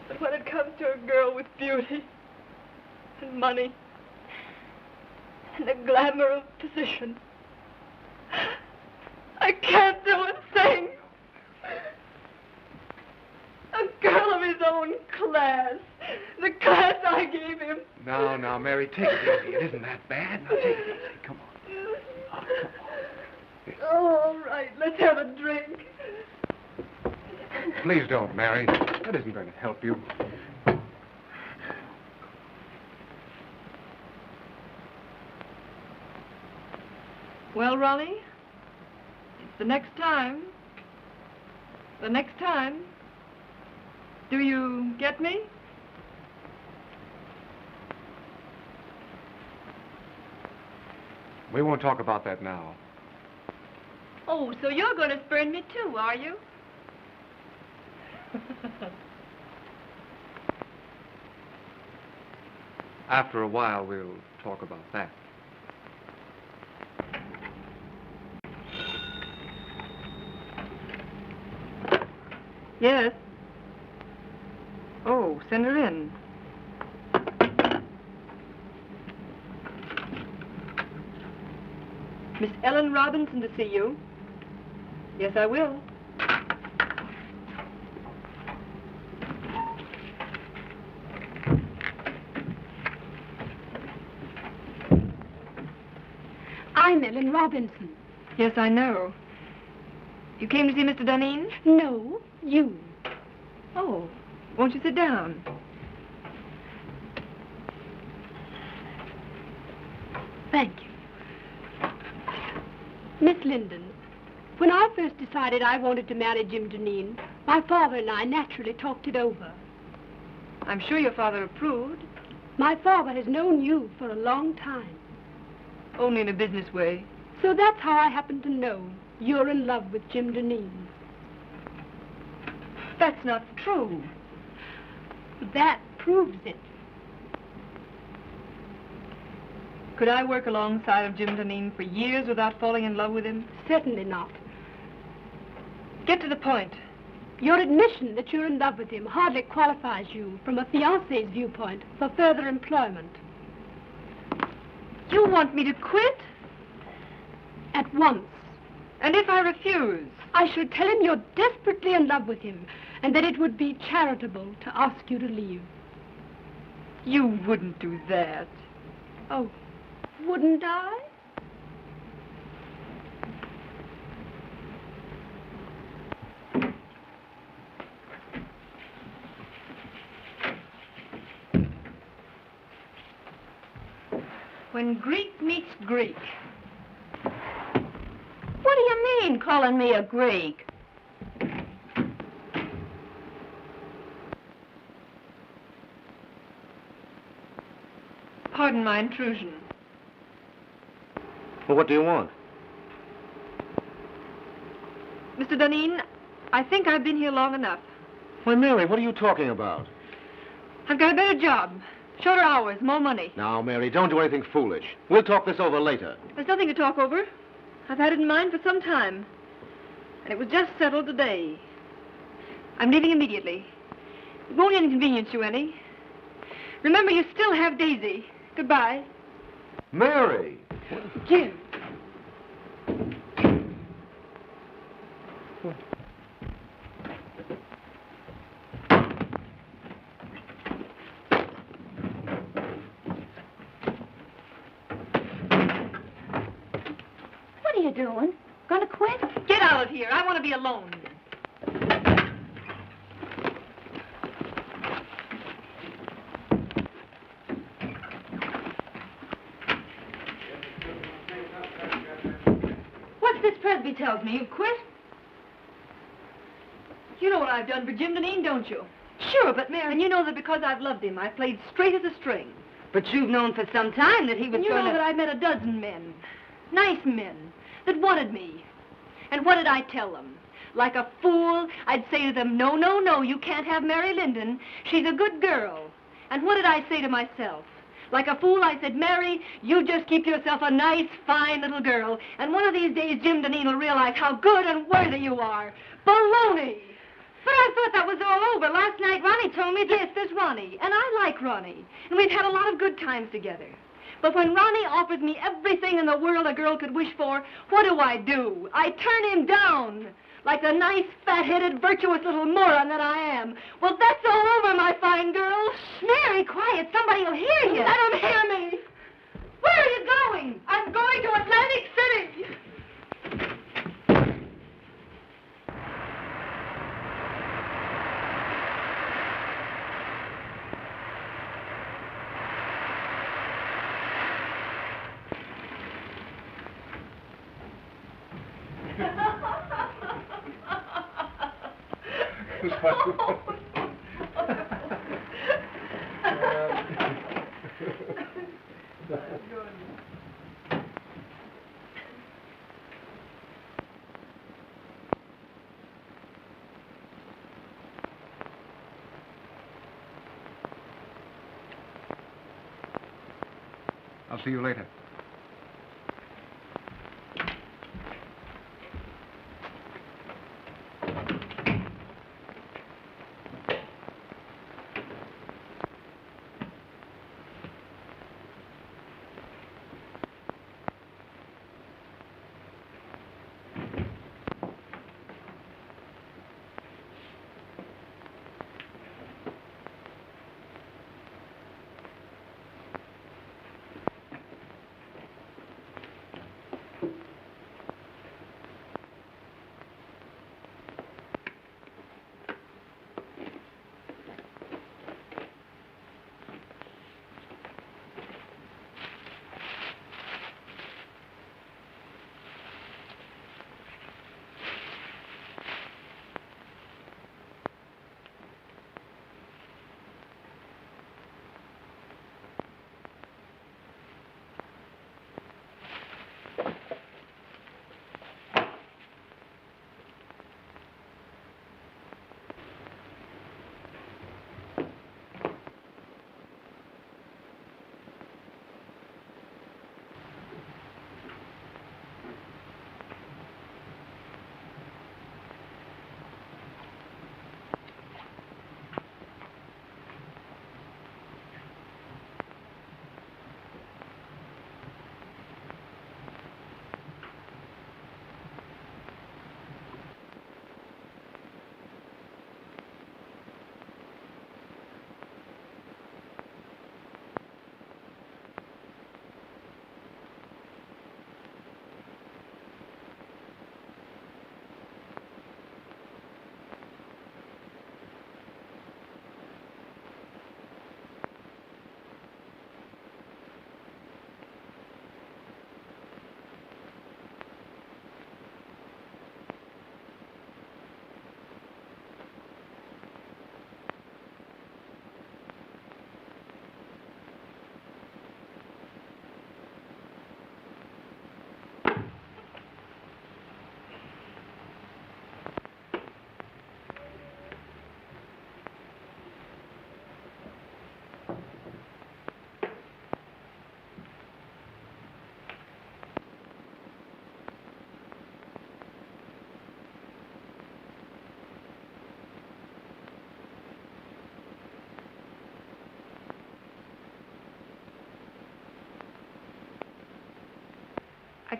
But when it comes to a girl with beauty and money and the glamour of position, I can't do a thing. A girl of his own class. The class I gave him. Now, Mary, take it easy. It isn't that bad. Now, take it easy. Come on. Oh, come on. Oh, all right. Let's have a drink. Please don't, Mary. That isn't going to help you. Well, Ronnie, it's the next time. The next time. Do you get me? We won't talk about that now. Oh, so you're going to spurn me too, are you? After a while, we'll talk about that. Yes. Oh, send her in. Miss Ellen Robinson to see you. Yes, I will. I'm Ellen Robinson. Yes, I know. You came to see Mr. Dunedin? No, you. Oh, won't you sit down? Thank you. Miss Linden, when I first decided I wanted to marry Jim Dunedin, my father and I naturally talked it over. I'm sure your father approved. My father has known you for a long time. Only in a business way. So that's how I happen to know you're in love with Jim Dunedin. That's not true. That proves it. Could I work alongside of Jim Dunedin for years without falling in love with him? Certainly not. Get to the point. Your admission that you're in love with him hardly qualifies you, from a fiancé's viewpoint, for further employment. You want me to quit? At once. And if I refuse? I should tell him you're desperately in love with him, and that it would be charitable to ask you to leave. You wouldn't do that. Oh, wouldn't I? When Greek meets Greek. What do you mean, calling me a Greek? Pardon my intrusion. Well, what do you want? Mr. Dunedin, I think I've been here long enough. Why, Mary, what are you talking about? I've got a better job. Shorter hours, more money. Now, Mary, don't do anything foolish. We'll talk this over later. There's nothing to talk over. I've had it in mind for some time. And it was just settled today. I'm leaving immediately. It won't inconvenience you any. Remember, you still have Daisy. Goodbye. Mary! Jim. What are you doing? Gonna quit? Get out of here. I want to be alone. What's this Presby tells me? You've quit? You know what I've done for Jim Dunedin, don't you? Sure, but Mary... And you know that because I've loved him, I played straight as a string. But you've known for some time that he was And you going know to... that I've met a dozen men. Nice men. That wanted me. And what did I tell them? Like a fool, I'd say to them, no, no, no, you can't have Mary Linden. She's a good girl. And what did I say to myself? Like a fool, I said, Mary, you just keep yourself a nice, fine little girl. And one of these days, Jim Dunedin will realize how good and worthy you are. Baloney! But I thought that was all over. Last night, Ronnie told me that... Yes, there's Ronnie. And I like Ronnie. And we've had a lot of good times together. But when Ronnie offers me everything in the world a girl could wish for, what do? I turn him down. Like the nice, fat-headed, virtuous little moron that I am. Well, that's all over, my fine girl. Mary, quiet. Somebody will hear you. Let him hear me. Where are you going? I'm going to Atlantic City. I'll see you later.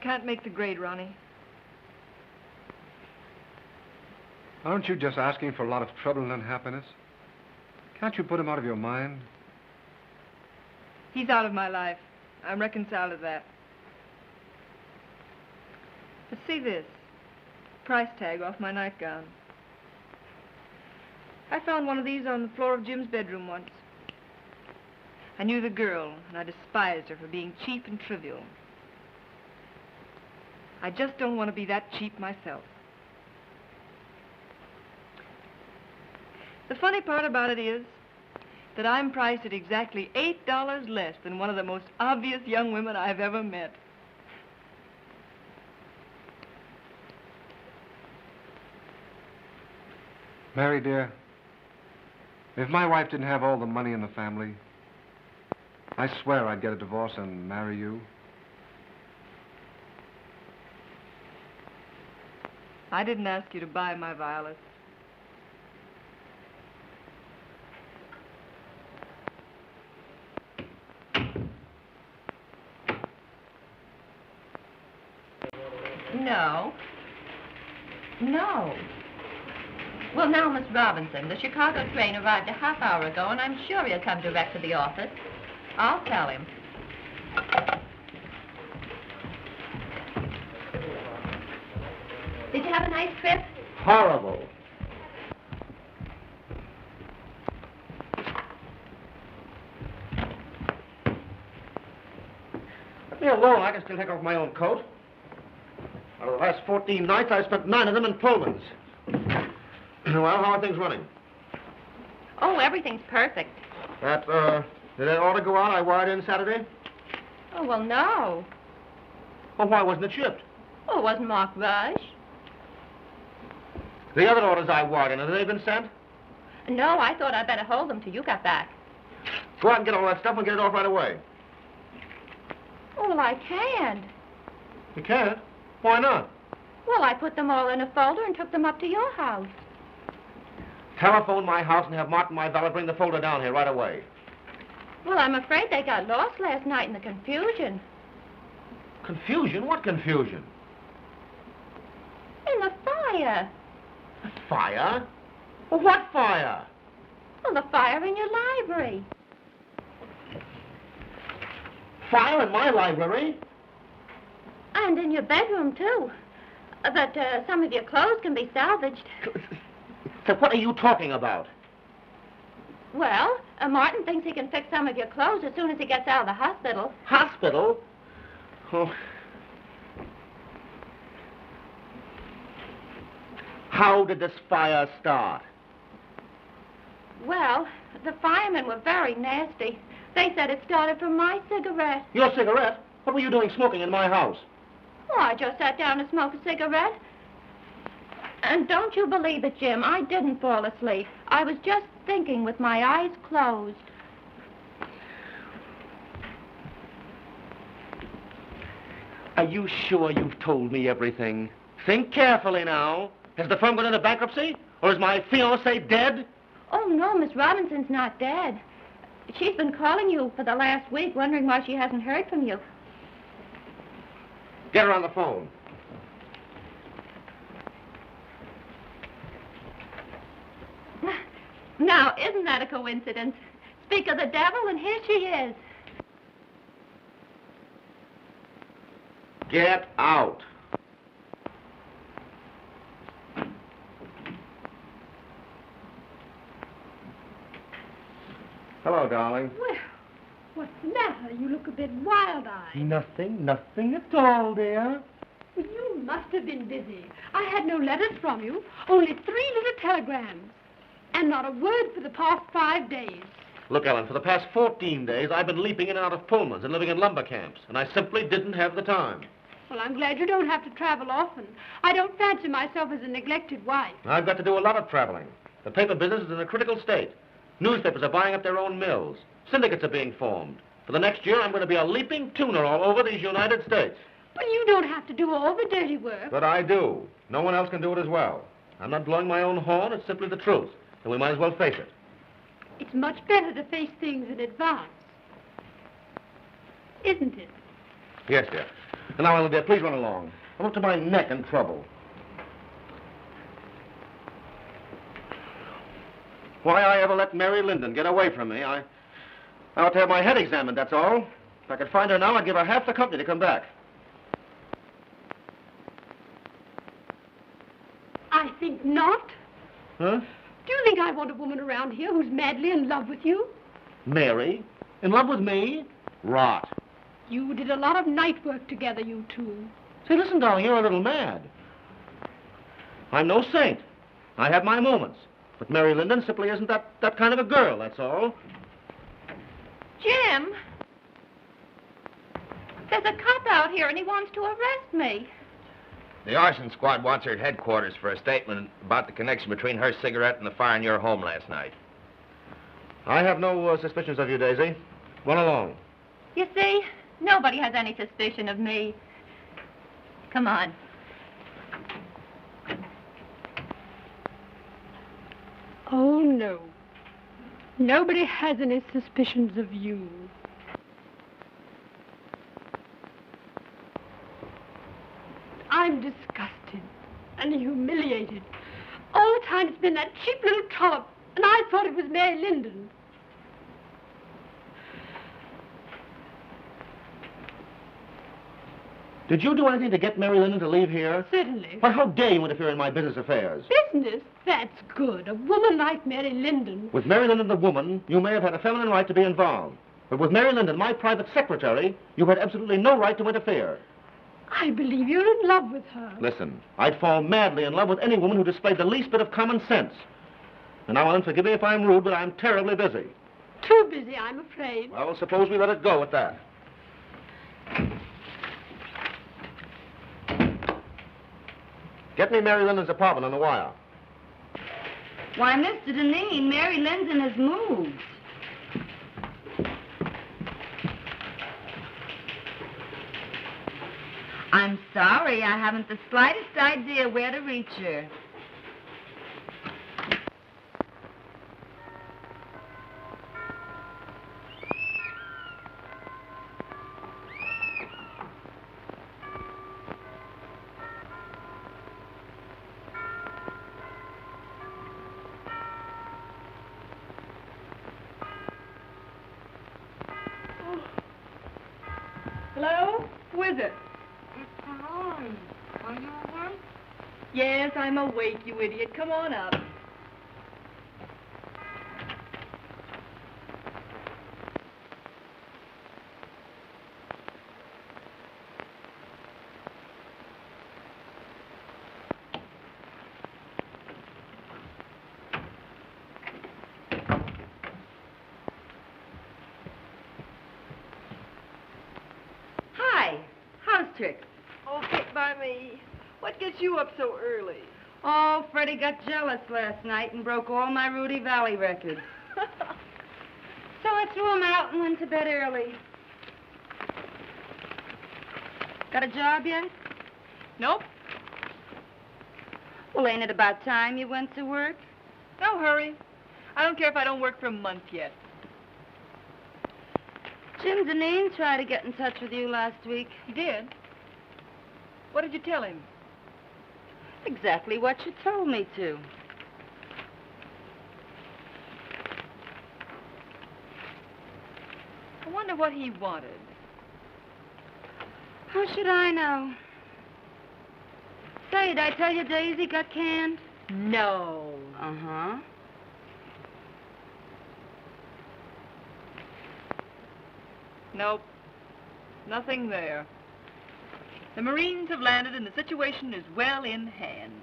can't make the grade, Ronnie. Aren't you just asking for a lot of trouble and unhappiness? Can't you put him out of your mind? He's out of my life. I'm reconciled to that. But see this. Price tag off my nightgown. I found one of these on the floor of Jim's bedroom once. I knew the girl, and I despised her for being cheap and trivial. I just don't want to be that cheap myself. The funny part about it is that I'm priced at exactly $8 less than one of the most obvious young women I've ever met. Mary, dear, if my wife didn't have all the money in the family, I swear I'd get a divorce and marry you. I didn't ask you to buy my violets. No. No. Well, now, Miss Robinson, the Chicago train arrived a half hour ago, and I'm sure he'll come direct to the office. I'll tell him. Did you have a nice trip? Horrible. Let me alone. I can still take off my own coat. Out of the last 14 nights, I spent 9 of them in Pullmans. Well, how are things running? Oh, everything's perfect. Did that order go out I wired in Saturday? Oh, well, no. Well, why wasn't it shipped? Oh, it wasn't marked rush. The other orders I wired in, have they been sent? No, I thought I'd better hold them till you got back. Go out and get all that stuff and get it off right away. Oh, well, I can't. You can't? Why not? Well, I put them all in a folder and took them up to your house. Telephone my house and have Martin, my valet, bring the folder down here right away. Well, I'm afraid they got lost last night in the confusion. Confusion? What confusion? In the fire. The fire? Well, what fire? Well, the fire in your library. Fire in my library? And in your bedroom, too. But some of your clothes can be salvaged. So what are you talking about? Well, Martin thinks he can fix some of your clothes as soon as he gets out of the hospital. Hospital? Oh. How did this fire start? Well, the firemen were very nasty. They said it started from my cigarette. Your cigarette? What were you doing smoking in my house? Oh, I just sat down to smoke a cigarette. And don't you believe it, Jim, I didn't fall asleep. I was just thinking with my eyes closed. Are you sure you've told me everything? Think carefully now. Has the firm gone into bankruptcy? Or is my fiancé dead? Oh, no, Miss Robinson's not dead. She's been calling you for the last week, wondering why she hasn't heard from you. Get her on the phone. Now, isn't that a coincidence? Speak of the devil, and here she is. Get out. Hello, darling. Well, what's the matter? You look a bit wild-eyed. Nothing at all, dear. Well, you must have been busy. I had no letters from you, only 3 little telegrams. And not a word for the past 5 days. Look, Ellen, for the past 14 days, I've been leaping in and out of Pullmans and living in lumber camps, and I simply didn't have the time. Well, I'm glad you don't have to travel often. I don't fancy myself as a neglected wife. I've got to do a lot of traveling. The paper business is in a critical state. Newspapers are buying up their own mills. Syndicates are being formed. For the next year, I'm going to be a leaping tuner all over these United States. But you don't have to do all the dirty work. But I do. No one else can do it as well. I'm not blowing my own horn. It's simply the truth. And we might as well face it. It's much better to face things in advance. Isn't it? Yes, dear. And now, Olivia, please run along. I'm up to my neck in trouble. Why I ever let Mary Linden get away from me, I ought to have my head examined, that's all. If I could find her now, I'd give her half the company to come back. I think not. Huh? Do you think I want a woman around here who's madly in love with you? Mary? In love with me? Rot. You did a lot of night work together, you two. Say, listen, darling, you're a little mad. I'm no saint. I have my moments. But Mary Linden simply isn't that kind of a girl, that's all. Jim! There's a cop out here and he wants to arrest me. The arson squad wants her at headquarters for a statement about the connection between her cigarette and the fire in your home last night. I have no suspicions of you, Daisy. Run along. You see, nobody has any suspicion of me. Come on. Oh, no. Nobody has any suspicions of you. I'm disgusted and humiliated. All the time it's been that cheap little trollop, and I thought it was Mary Linden. Did you do anything to get Mary Linden to leave here? Certainly. Why, how dare you interfere in my business affairs? Business? That's good. A woman like Mary Linden. With Mary Linden, the woman, you may have had a feminine right to be involved. But with Mary Linden, my private secretary, you had absolutely no right to interfere. I believe you're in love with her. Listen, I'd fall madly in love with any woman who displayed the least bit of common sense. And now, Ellen, forgive me if I'm rude, but I'm terribly busy. Too busy, I'm afraid. Well, suppose we let it go at that. Get me Mary Linden's apartment on the wire. Why, Mr. Deneen, Mary Linden has moved. I'm sorry, I haven't the slightest idea where to reach her. Hello? Who is it? It's Malone. Are you awake? Yes, I'm awake, you idiot. Come on up. Hi. How's tricks? Oh, pick by me. What gets you up so early? Oh, Freddie got jealous last night and broke all my Rudy Valley records. So I threw him out and went to bed early. Got a job yet? Nope. Well, ain't it about time you went to work? No hurry. I don't care if I don't work for a month yet. Jim Deneen tried to get in touch with you last week. He did? What did you tell him? Exactly what you told me to. I wonder what he wanted. How should I know? Say, did I tell you Daisy got canned? No. Uh-huh. Nope. Nothing there. The Marines have landed and the situation is well in hand.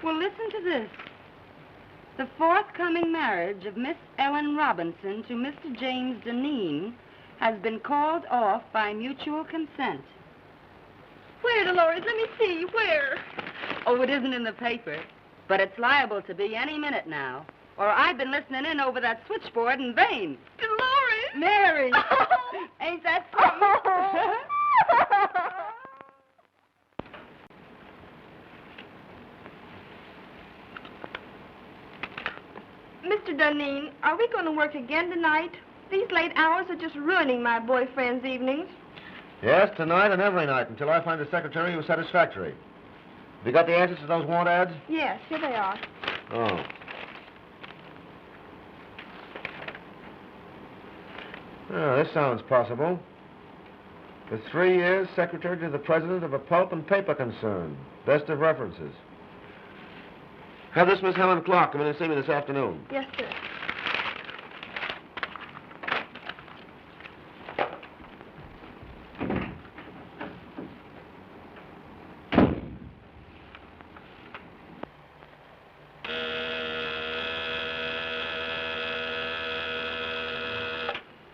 Well, listen to this. The forthcoming marriage of Miss Ellen Robinson to Mr. James Deneen has been called off by mutual consent. Where, Dolores? Let me see. Where? Oh, it isn't in the paper, but it's liable to be any minute now. Or I've been listening in over that switchboard in vain. Dolores! Mary! Oh. Ain't that sweet? Mr. Deneen, are we going to work again tonight? These late hours are just ruining my boyfriend's evenings. Yes, tonight and every night until I find a secretary who's satisfactory. Have you got the answers to those want ads? Yes, here they are. Oh. Oh, this sounds possible. For 3 years, secretary to the president of a pulp and paper concern. Best of references. Have this Miss Helen Clark come in and see me this afternoon. Yes, sir.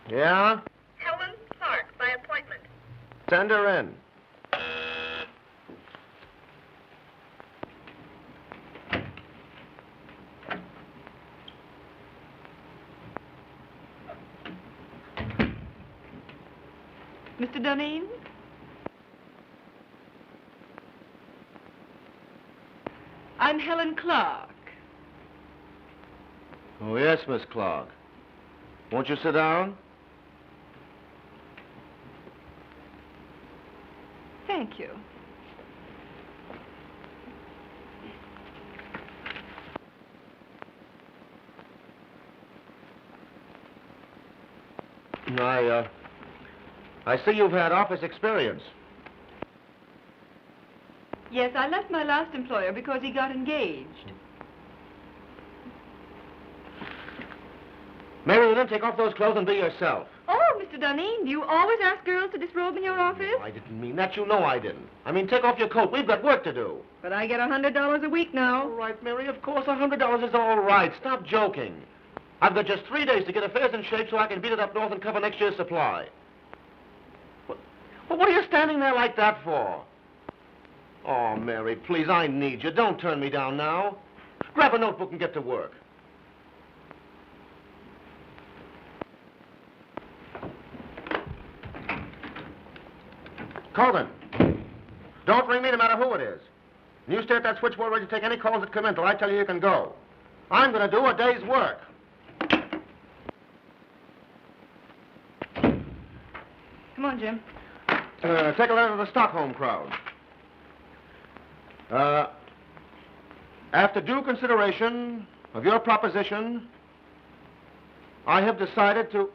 Yeah? Helen Clark, by appointment. Send her in. Mr. Duneen? I'm Helen Clark. Oh, yes, Miss Clark. Won't you sit down? Thank you. I see you've had office experience. Yes, I left my last employer because he got engaged. Mary, then take off those clothes and be yourself. Oh, Mr. Duneen, do you always ask girls to disrobe in your office? I didn't mean that. You know I didn't. I mean, take off your coat. We've got work to do. But I get $100 a week now. All right, Mary, of course, $100 is all right. Stop joking. I've got just 3 days to get affairs in shape so I can beat it up north and cover next year's supply. Well, what are you standing there like that for? Oh, Mary, please, I need you. Don't turn me down now. Grab a notebook and get to work. Colvin, don't ring me no matter who it is. And you stay at that switchboard ready to take any calls that come in till I tell you you can go. I'm going to do a day's work. Come on, Jim. Take a letter to the Stockholm crowd. After due consideration of your proposition, I have decided to...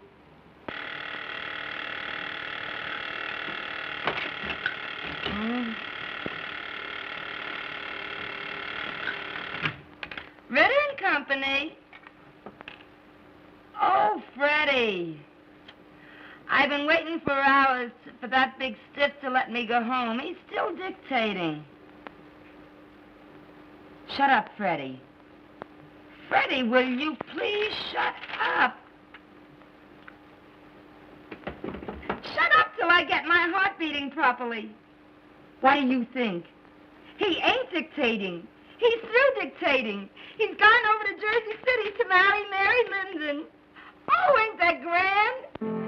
Ritter and Company. Oh, Freddie. I've been waiting for hours for that big stiff to let me go home. He's still dictating. Shut up, Freddie. Freddie, will you please shut up? Shut up till I get my heart beating properly. What do you think? He ain't dictating. He's through dictating. He's gone over to Jersey City to marry Mary Linden. Oh, ain't that grand?